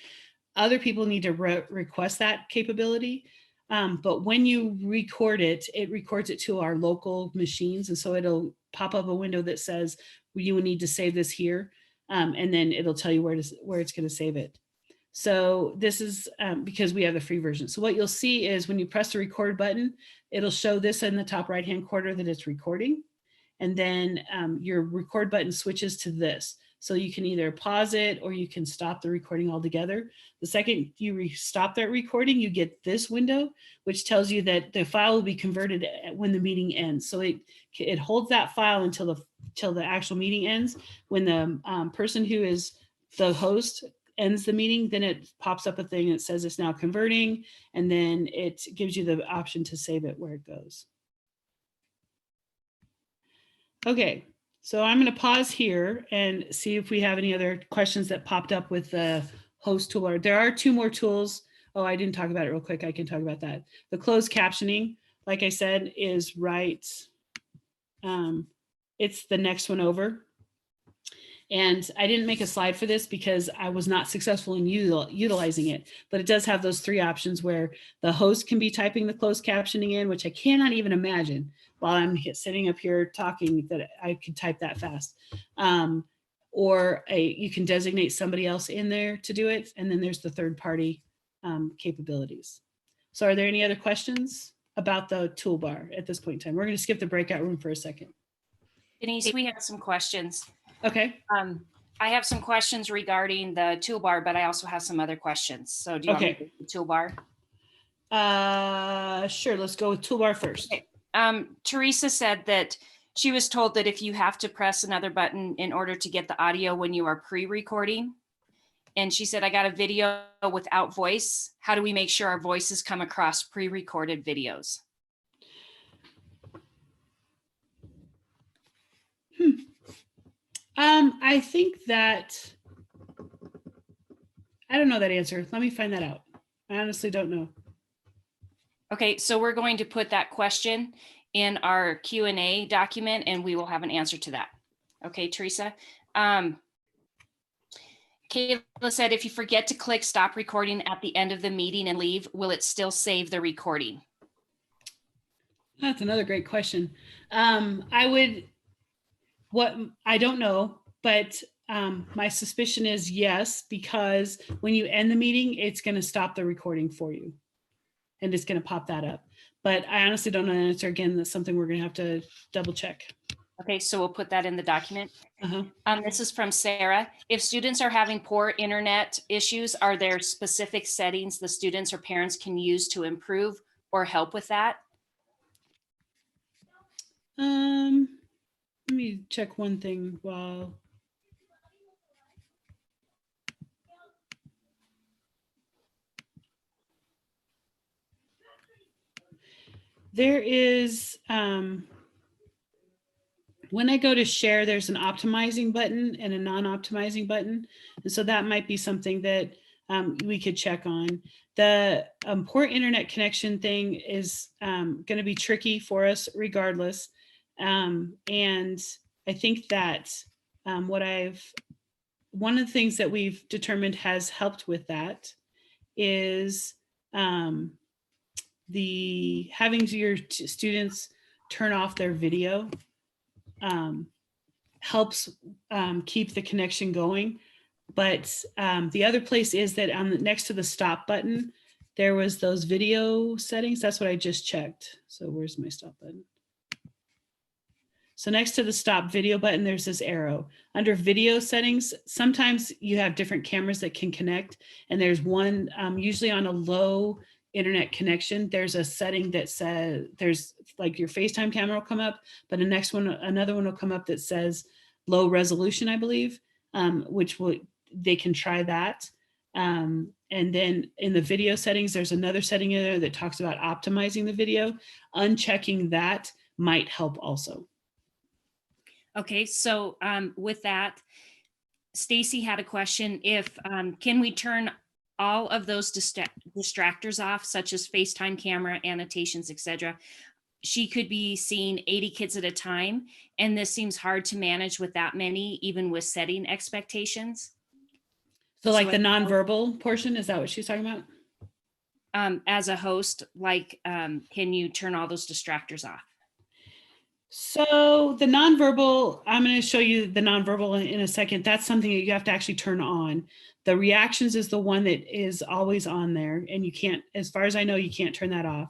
Other people need to request that capability. But when you record it, it records it to our local machines. And so it'll pop up a window that says, you would need to save this here. And then it'll tell you where it's going to save it. So this is because we have the free version. So what you'll see is when you press the record button, it'll show this in the top right-hand corner that it's recording. And then your record button switches to this. So you can either pause it or you can stop the recording altogether. The second you stop that recording, you get this window, which tells you that the file will be converted when the meeting ends. So it holds that file until the actual meeting ends. When the person who is the host ends the meeting, then it pops up a thing that says it's now converting, and then it gives you the option to save it where it goes. Okay, so I'm going to pause here and see if we have any other questions that popped up with the host tool. There are 2 more tools. Oh, I didn't talk about it real quick. I can talk about that. The closed captioning, like I said, is right. It's the next one over. And I didn't make a slide for this because I was not successful in utilizing it, but it does have those 3 options where the host can be typing the closed captioning in, which I cannot even imagine while I'm sitting up here talking that I could type that fast. Or you can designate somebody else in there to do it. And then there's the third-party capabilities. So are there any other questions about the toolbar at this point in time? We're going to skip the breakout room for a second. Denise, we have some questions. Okay. I have some questions regarding the toolbar, but I also have some other questions. So do you want me to do the toolbar? Sure. Let's go with toolbar first. Okay. Teresa said that she was told that if you have to press another button in order to get the audio when you are pre-recording. And she said, I got a video without voice. How do we make sure our voices come across pre-recorded videos? I think that, I don't know that answer. Let me find that out. I honestly don't know. Okay, so we're going to put that question in our Q&A document and we will have an answer to that. Okay, Teresa. Kayla said, if you forget to click stop recording at the end of the meeting and leave, will it still save the recording? That's another great question. I don't know, but my suspicion is yes, because when you end the meeting, it's going to stop the recording for you and it's going to pop that up. But I honestly don't know the answer. Again, that's something we're going to have to double check. Okay, so we'll put that in the document. Uh-huh. This is from Sarah. If students are having poor internet issues, are there specific settings the students or parents can use to improve or help with that? Let me check one thing while. There is, when I go to share, there's an optimizing button and a non-optimizing button. And so that might be something that we could check on. The poor internet connection thing is going to be tricky for us regardless. And I think that one of the things that we've determined has helped with that is having your students turn off their video helps keep the connection going. But the other place is that next to the stop button, there was those video settings. That's what I just checked. So where's my stop button? So next to the stop video button, there's this arrow. Under video settings, sometimes you have different cameras that can connect. And there's one, usually on a low internet connection, there's a setting that says, there's like your FaceTime camera will come up, but the next one, another one will come up that says low resolution, I believe, which they can try that. And then in the video settings, there's another setting in there that talks about optimizing the video. Unchecking that might help also. Okay, so with that, Stacy had a question. If can we turn all of those distractors off, such as FaceTime camera, annotations, etc.? She could be seeing 80 kids at a time, and this seems hard to manage with that many, even with setting expectations. So like the nonverbal portion, is that what she's talking about? As a host, like, can you turn all those distractors off? So the nonverbal, I'm going to show you the nonverbal in a second. That's something that you have to actually turn on. The reactions is the one that is always on there, and you can't, as far as I know, you can't turn that off.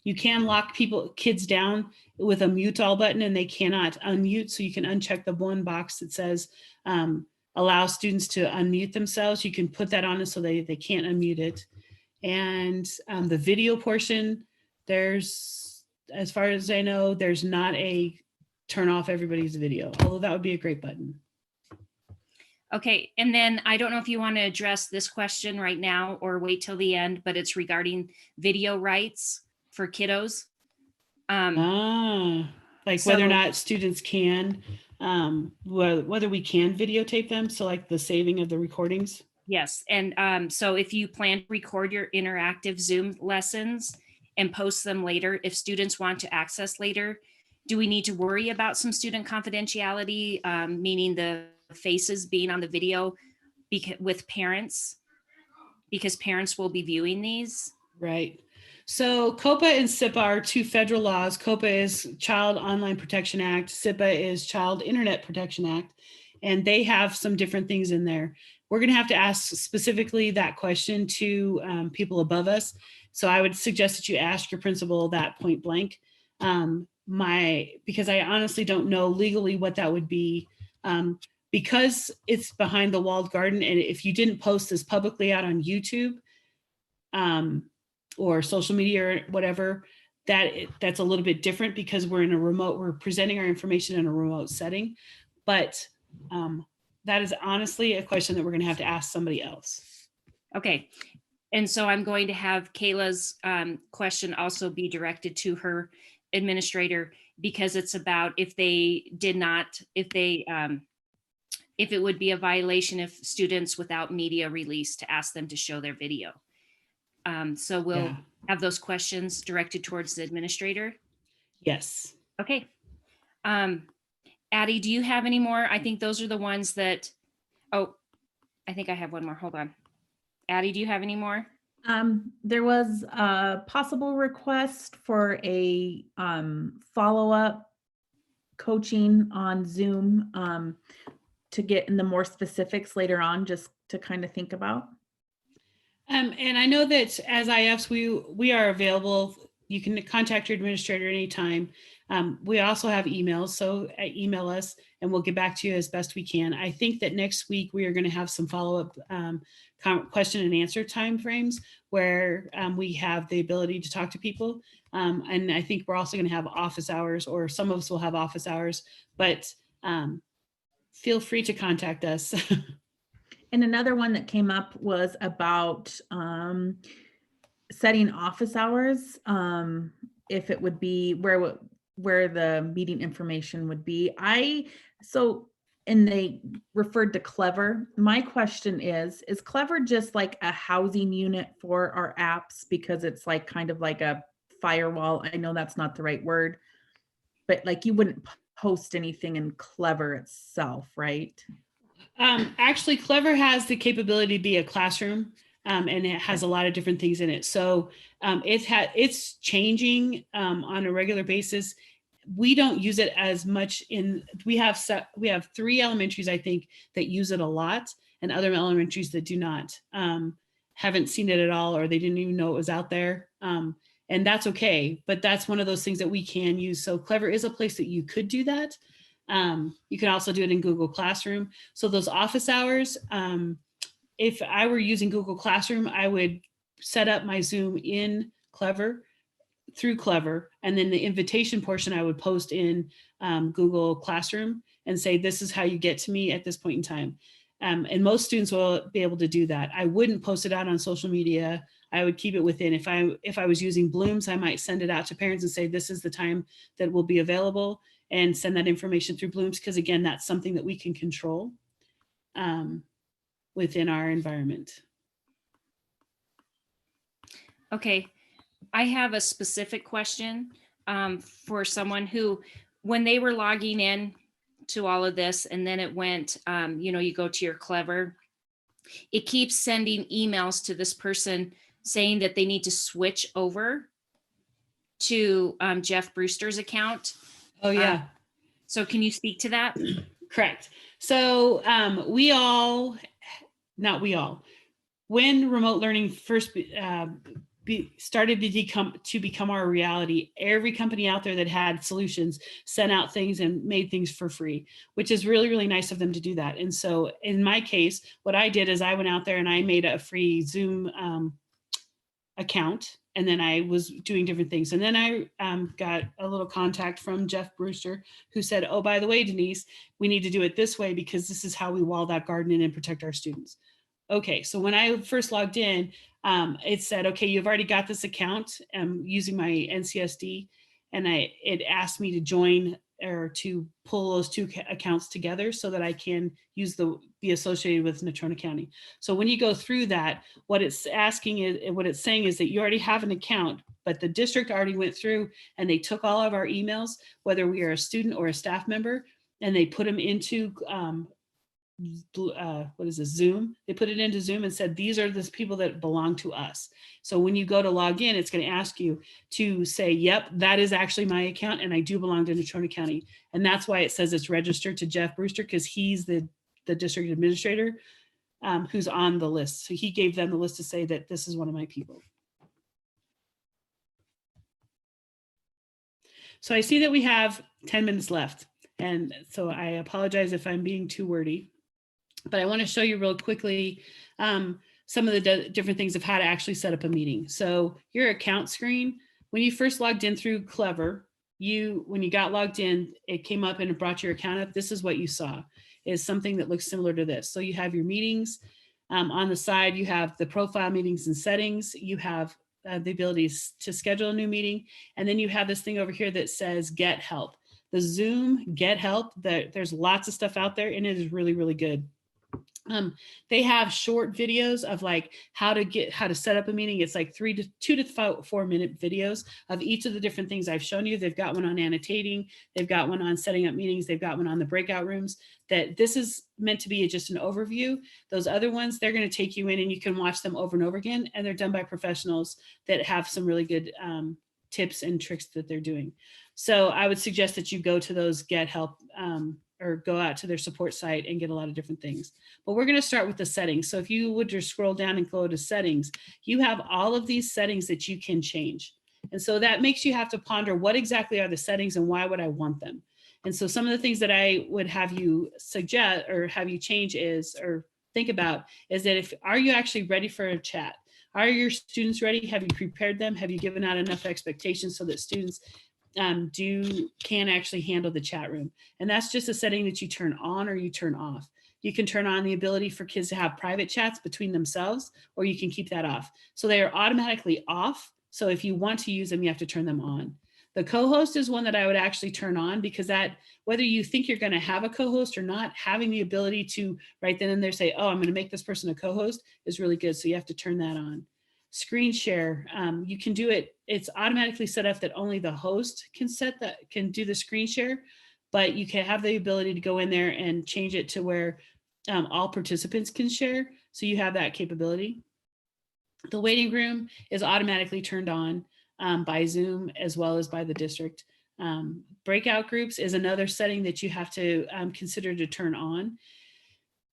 You can lock kids down with a mute all button, and they cannot unmute. So you can uncheck the one box that says allow students to unmute themselves. You can put that on so they can't unmute it. And the video portion, there's, as far as I know, there's not a turn off everybody's video, although that would be a great button. Okay, and then I don't know if you want to address this question right now or wait till the end, but it's regarding video rights for kiddos. Like whether or not students can, whether we can videotape them. So like the saving of the recordings. Yes, and so if you plan to record your interactive Zoom lessons and post them later, if students want to access later, do we need to worry about some student confidentiality, meaning the faces being on the video with parents, because parents will be viewing these? Right. So COPA and SIPA are two federal laws. COPA is Child Online Protection Act. SIPA is Child Internet Protection Act. And they have some different things in there. We're going to have to ask specifically that question to people above us. So I would suggest that you ask your principal that point blank. Because I honestly don't know legally what that would be. Because it's behind the walled garden, and if you didn't post this publicly out on YouTube or social media or whatever, that's a little bit different because we're presenting our information in a remote setting. But that is honestly a question that we're going to have to ask somebody else. Okay. And so I'm going to have Kayla's question also be directed to her administrator, because it's about if it would be a violation if students without media release to ask them to show their video. So we'll have those questions directed towards the administrator. Yes. Okay. Addie, do you have any more? I think those are the ones that, oh, I think I have one more. Hold on. Addie, do you have any more? There was a possible request for a follow-up coaching on Zoom to get in the more specifics later on, just to kind of think about. And I know that as IFs, we are available. You can contact your administrator anytime. We also have emails, so email us and we'll get back to you as best we can. I think that next week we are going to have some follow-up question and answer timeframes where we have the ability to talk to people. And I think we're also going to have office hours, or some of us will have office hours, but feel free to contact us. And another one that came up was about setting office hours, if it would be where the meeting information would be. And they referred to Clever. My question is Clever just like a housing unit for our apps, because it's like kind of like a firewall? I know that's not the right word, but like you wouldn't post anything in Clever itself, right? Actually, Clever has the capability to be a classroom, and it has a lot of different things in it. So it's changing on a regular basis. We don't use it as much we have 3 elementaries, I think, that use it a lot, and other elementaries that do not. haven't seen it at all, or they didn't even know it was out there. And that's okay, but that's one of those things that we can use. So Clever is a place that you could do that. You can also do it in Google Classroom. So those office hours, if I were using Google Classroom, I would set up my Zoom in Clever, through Clever, and then the invitation portion I would post in Google Classroom and say, this is how you get to me at this point in time. And most students will be able to do that. I wouldn't post it out on social media. I would keep it within. If I was using Blooms, I might send it out to parents and say, this is the time that will be available, and send that information through Blooms, because again, that's something that we can control within our environment. Okay, I have a specific question for someone who, when they were logging in to all of this, and then it went, you go to your Clever, it keeps sending emails to this person saying that they need to switch over to Jeff Brewster's account. Oh yeah. So can you speak to that? Correct. So when remote learning first started to become our reality, every company out there that had solutions sent out things and made things for free, which is really, really nice of them to do that. And so in my case, what I did is I went out there and I made a free Zoom account, and then I was doing different things. And then I got a little contact from Jeff Brewster, who said, oh, by the way, Denise, we need to do it this way because this is how we wall that garden in and protect our students. Okay, so when I first logged in, it said, okay, you've already got this account using my NCSD, and it asked me to join or to pull those two accounts together so that I can be associated with Natrona County. So when you go through that, what it's saying is that you already have an account, but the district already went through and they took all of our emails, whether we are a student or a staff member, and they put them into Zoom. They put it into Zoom and said, these are the people that belong to us. So when you go to log in, it's going to ask you to say, yep, that is actually my account and I do belong to Natrona County. And that's why it says it's registered to Jeff Brewster, because he's the district administrator who's on the list. So he gave them the list to say that this is one of my people. So I see that we have 10 minutes left. And so I apologize if I'm being too wordy. But I want to show you real quickly some of the different things of how to actually set up a meeting. So your account screen, when you first logged in through Clever, when you got logged in, it came up and it brought your account up. This is what you saw, is something that looks similar to this. So you have your meetings. On the side, you have the profile meetings and settings. You have the ability to schedule a new meeting. And then you have this thing over here that says get help. The Zoom get help, there's lots of stuff out there and it is really, really good. They have short videos of like how to set up a meeting. It's like 2 to 4 minute videos of each of the different things I've shown you. They've got one on annotating. They've got one on setting up meetings. They've got one on the breakout rooms. That this is meant to be just an overview. Those other ones, they're going to take you in and you can watch them over and over again. And they're done by professionals that have some really good tips and tricks that they're doing. So I would suggest that you go to those get help or go out to their support site and get a lot of different things. But we're going to start with the settings. So if you would just scroll down and go to settings, you have all of these settings that you can change. And so that makes you have to ponder what exactly are the settings and why would I want them? And so some of the things that I would have you suggest or have you change is, or think about, is that are you actually ready for a chat? Are your students ready? Have you prepared them? Have you given out enough expectations so that students can actually handle the chat room? And that's just a setting that you turn on or you turn off. You can turn on the ability for kids to have private chats between themselves, or you can keep that off. So they are automatically off. So if you want to use them, you have to turn them on. The co-host is one that I would actually turn on, because that, whether you think you're going to have a co-host or not, having the ability to right then and there say, oh, I'm going to make this person a co-host is really good. So you have to turn that on. Screen share, you can do it. It's automatically set up that only the host can do the screen share, but you can have the ability to go in there and change it to where all participants can share. So you have that capability. The waiting room is automatically turned on by Zoom as well as by the district. Breakout groups is another setting that you have to consider to turn on.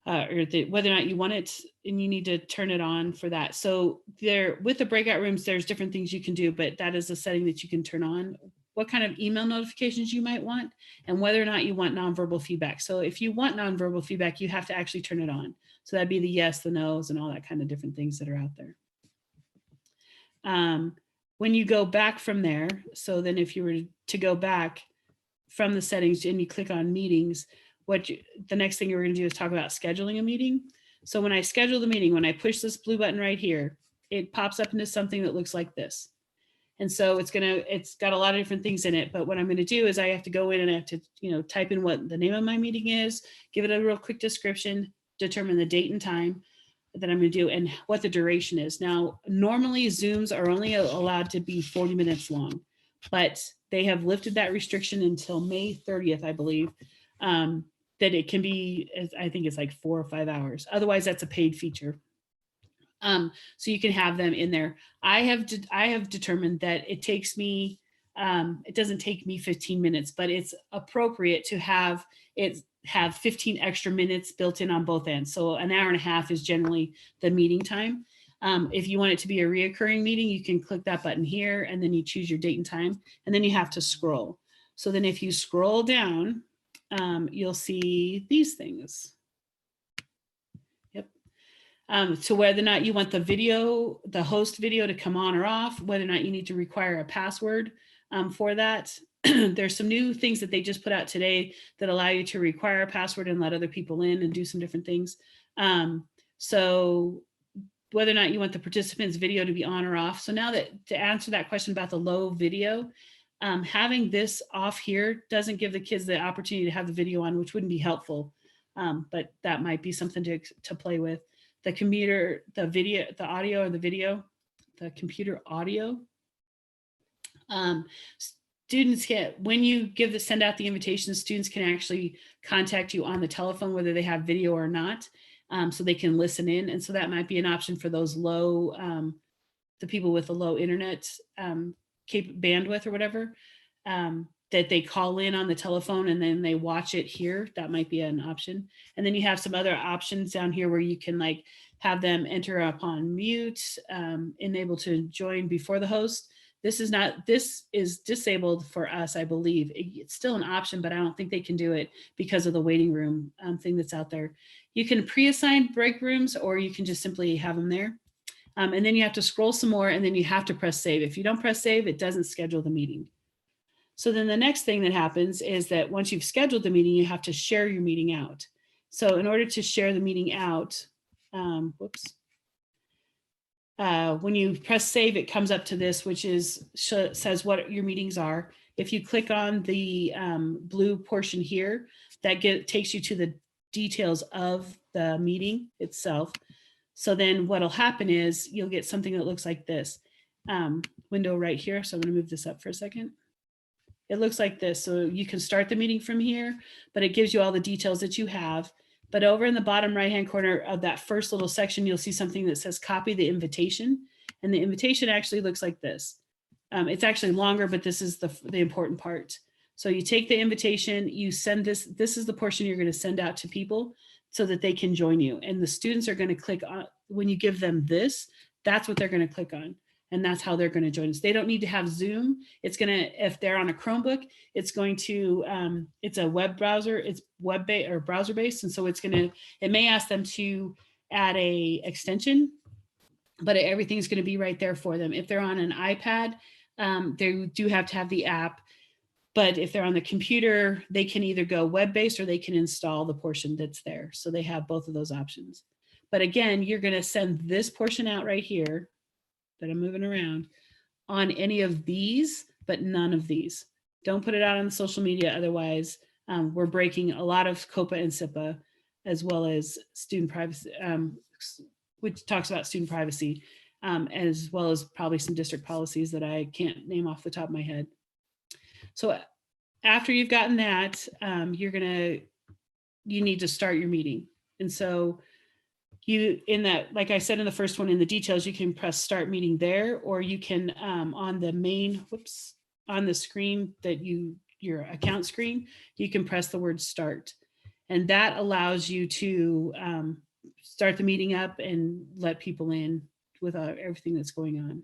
whether or not you want it, and you need to turn it on for that. So there, with the breakout rooms, there's different things you can do, but that is a setting that you can turn on. What kind of email notifications you might want, and whether or not you want nonverbal feedback. So if you want nonverbal feedback, you have to actually turn it on. So that'd be the yes, the no's, and all that kind of different things that are out there. When you go back from there, so then if you were to go back from the settings and you click on meetings, the next thing you're going to do is talk about scheduling a meeting. So when I schedule the meeting, when I push this blue button right here, it pops up into something that looks like this. And so it's got a lot of different things in it, but what I'm going to do is I have to go in and I have to, type in what the name of my meeting is, give it a real quick description, determine the date and time that I'm going to do, and what the duration is. Now, normally Zooms are only allowed to be 40 minutes long, but they have lifted that restriction until May 30th, I believe, that it can be, I think it's like 4 or 5 hours. Otherwise, that's a paid feature. So you can have them in there. I have determined that it takes me, it doesn't take me 15 minutes, but it's appropriate to have 15 extra minutes built in on both ends. So an hour and a half is generally the meeting time. If you want it to be a reoccurring meeting, you can click that button here and then you choose your date and time, and then you have to scroll. So then if you scroll down, you'll see these things. So whether or not you want the host video to come on or off, whether or not you need to require a password for that. There's some new things that they just put out today that allow you to require a password and let other people in and do some different things. So whether or not you want the participants' video to be on or off. So now that, to answer that question about the low video, having this off here doesn't give the kids the opportunity to have the video on, which wouldn't be helpful. But that might be something to play with. The computer, the video, the audio or the video, the computer audio. Students when you send out the invitation, students can actually contact you on the telephone, whether they have video or not, so they can listen in. And so that might be an option for those low, the people with a low internet bandwidth or whatever, that they call in on the telephone and then they watch it here. That might be an option. And then you have some other options down here where you can like have them enter upon mute, enable to join before the host. This is disabled for us, I believe. It's still an option, but I don't think they can do it because of the waiting room thing that's out there. You can pre-assign break rooms, or you can just simply have them there. And then you have to scroll some more, and then you have to press save. If you don't press save, it doesn't schedule the meeting. So then the next thing that happens is that once you've scheduled the meeting, you have to share your meeting out. So in order to share the meeting out, when you press save, it comes up to this, which says what your meetings are. If you click on the blue portion here, that takes you to the details of the meeting itself. So then what'll happen is you'll get something that looks like this window right here. So I'm going to move this up for a second. It looks like this. So you can start the meeting from here, but it gives you all the details that you have. But over in the bottom right-hand corner of that first little section, you'll see something that says copy the invitation. And the invitation actually looks like this. It's actually longer, but this is the important part. So you take the invitation, you send this is the portion you're going to send out to people so that they can join you. And the students are going to click on, when you give them this, that's what they're going to click on. And that's how they're going to join us. They don't need to have Zoom. It's going to, if they're on a Chromebook, it's going to, it's a web browser, it's web-based or browser-based. And so it's going to, it may ask them to add a extension, but everything's going to be right there for them. If they're on an iPad, they do have to have the app. But if they're on the computer, they can either go web-based or they can install the portion that's there. So they have both of those options. But again, you're going to send this portion out right here that I'm moving around on any of these, but none of these. Don't put it out on the social media. Otherwise, we're breaking a lot of COPA and SIPA, as well as student privacy, which talks about student privacy, as well as probably some district policies that I can't name off the top of my head. So after you've gotten that, you need to start your meeting. And so like I said in the first one, in the details, you can press start meeting there, or you can on the main, on the screen that your account screen, you can press the word start. And that allows you to start the meeting up and let people in with everything that's going on.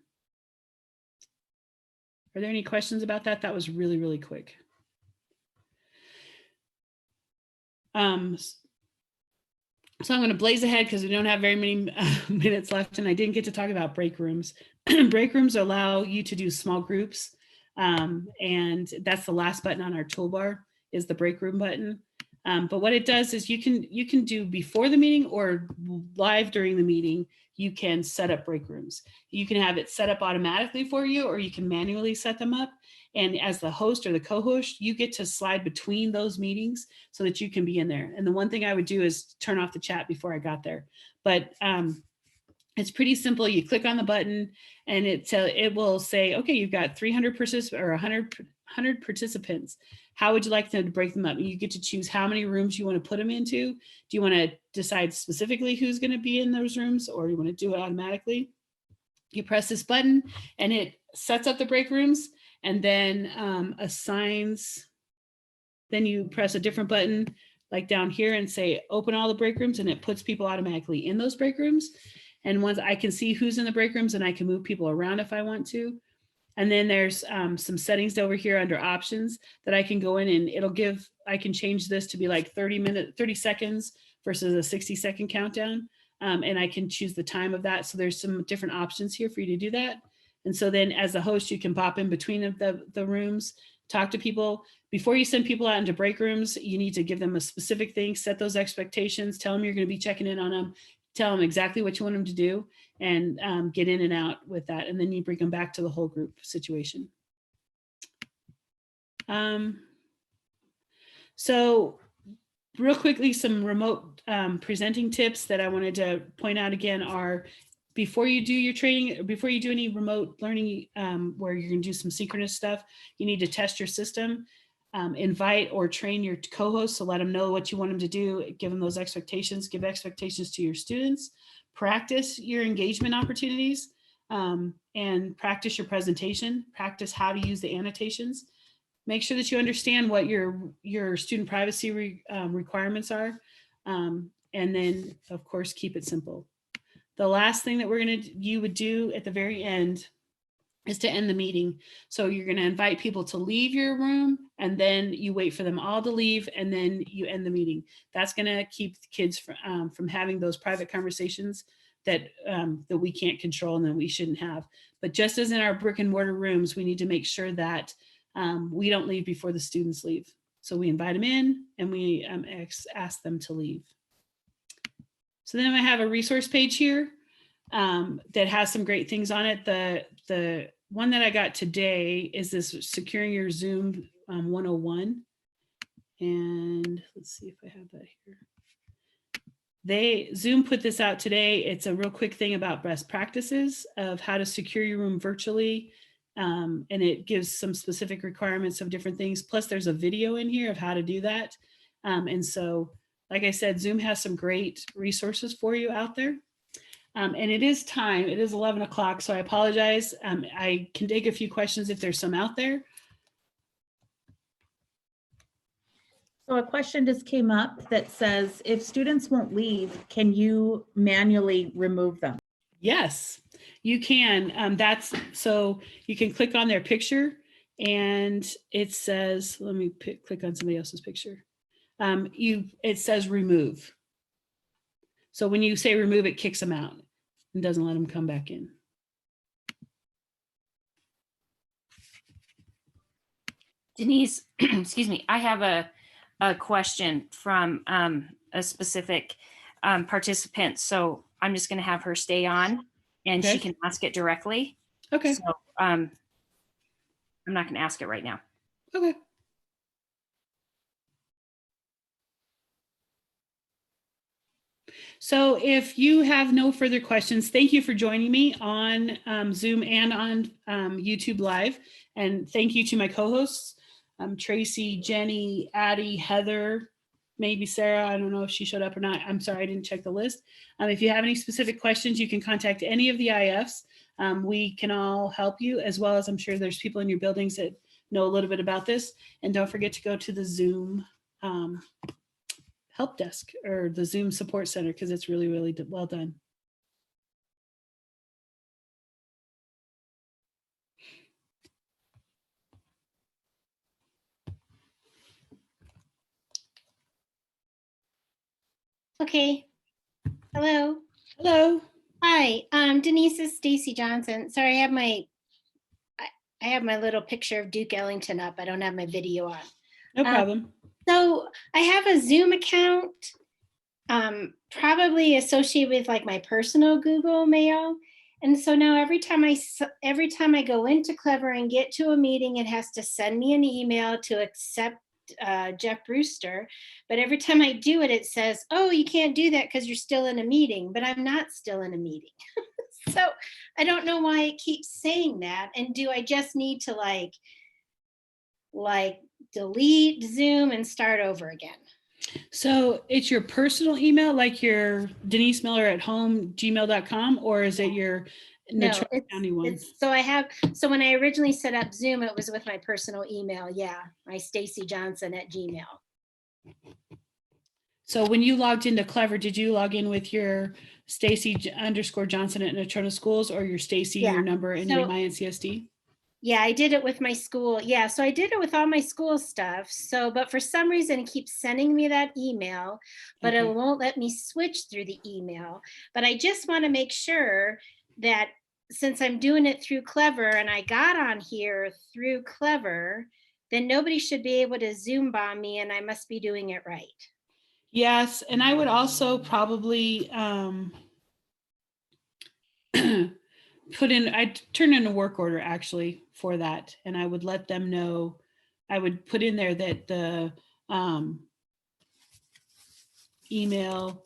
Are there any questions about that? That was really, really quick. So I'm going to blaze ahead because we don't have very many minutes left, and I didn't get to talk about break rooms. Break rooms allow you to do small groups, and that's the last button on our toolbar is the break room button. But what it does is you can do before the meeting or live during the meeting. You can set up break rooms. You can have it set up automatically for you, or you can manually set them up. And as the host or the co-host, you get to slide between those meetings so that you can be in there. And the one thing I would do is turn off the chat before I got there. But it's pretty simple. You click on the button and it will say, okay, you've got 300 participants or 100 participants. How would you like them to break them up? And you get to choose how many rooms you want to put them into. Do you want to decide specifically who's going to be in those rooms, or you want to do it automatically? You press this button and it sets up the break rooms and then assigns. Then you press a different button like down here and say, open all the break rooms, and it puts people automatically in those break rooms. And once I can see who's in the break rooms, and I can move people around if I want to. And then there's some settings over here under options that I can go in and I can change this to be like 30 seconds versus a 60-second countdown. And I can choose the time of that. So there's some different options here for you to do that. And so then as a host, you can pop in between the rooms, talk to people. Before you send people out into break rooms, you need to give them a specific thing, set those expectations, tell them you're going to be checking in on them, tell them exactly what you want them to do, and get in and out with that. And then you bring them back to the whole group situation. So real quickly, some remote presenting tips that I wanted to point out again are, before you do your training, before you do any remote learning where you're going to do some synchronous stuff, you need to test your system, invite or train your co-hosts to let them know what you want them to do, give them those expectations, give expectations to your students, practice your engagement opportunities, and practice your presentation, practice how to use the annotations. Make sure that you understand what your student privacy requirements are. And then of course, keep it simple. The last thing that you would do at the very end is to end the meeting. So you're going to invite people to leave your room, and then you wait for them all to leave, and then you end the meeting. That's going to keep the kids from having those private conversations that we can't control and that we shouldn't have. But just as in our brick and mortar rooms, we need to make sure that we don't leave before the students leave. So we invite them in and we ask them to leave. So then I have a resource page here that has some great things on it. The one that I got today is this Securing Your Zoom 101. And let's see if I have that here. Zoom put this out today. It's a real quick thing about best practices of how to secure your room virtually. And it gives some specific requirements of different things. Plus there's a video in here of how to do that. And so, like I said, Zoom has some great resources for you out there. And it is time, it is 11 o'clock, so I apologize. I can take a few questions if there's some out there. So a question just came up that says, if students won't leave, can you manually remove them? Yes, you can. So you can click on their picture and it says, let me click on somebody else's picture. It says remove. So when you say remove, it kicks them out and doesn't let them come back in. Denise, excuse me, I have a question from a specific participant. So I'm just going to have her stay on and Okay. she can ask it directly. Okay. So I'm not going to ask it right now. Okay. So if you have no further questions, thank you for joining me on Zoom and on YouTube Live. And thank you to my co-hosts, Tracy, Jenny, Addie, Heather, maybe Sarah. I don't know if she showed up or not. I'm sorry, I didn't check the list. If you have any specific questions, you can contact any of the IFs. We can all help you, as well as I'm sure there's people in your buildings that know a little bit about this. And don't forget to go to the Zoom help desk or the Zoom support center because it's really, really well done. Okay. Hello. Hello. Hi. Denise is Stacy Johnson. Sorry, I have my little picture of Duke Ellington up. I don't have my video on. No problem. So I have a Zoom account, probably associated with like my personal Google Mail. And so now every time I go into Clever and get to a meeting, it has to send me an email to accept Jeff Brewster. But every time I do it, it says, oh, you can't do that because you're still in a meeting, but I'm not still in a meeting. So I don't know why it keeps saying that. And do I just need to like delete Zoom and start over again? So it's your personal email, like your Denise Miller at home gmail.com, or is it your No, Natrona County one? So when I originally set up Zoom, it was with my personal email. Yeah, my Stacy Johnson at Gmail. So when you logged into Clever, did you log in with your Stacy _Johnson at Natrona Schools, or your Stacy, Yeah. your number, and So- your MyNCSD? Yeah, I did it with my school. Yeah, so I did it with all my school stuff. So, but for some reason, it keeps sending me that email, but Okay. it won't let me switch through the email. But I just want to make sure that since I'm doing it through Clever and I got on here through Clever, then nobody should be able to Zoom bomb me and I must be doing it right. Yes, and I would also probably I'd turn in a work order actually for that, and I would let them know. I would put in there that the email,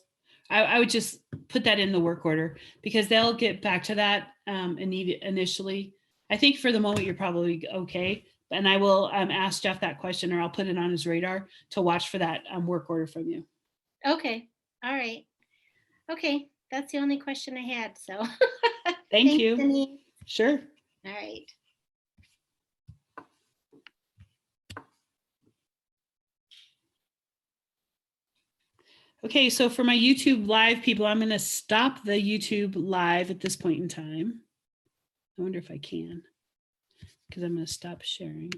I would just put that in the work order because they'll get back to that initially. I think for the moment you're probably okay, and I will ask Jeff that question, or I'll put it on his radar to watch for that work order from you. Okay, all right. Okay, that's the only question I had, so. Thank Thanks, you. Denise. Sure. All right. Okay, so for my YouTube live people, I'm going to stop the YouTube live at this point in time. I wonder if I can, because I'm going to stop sharing.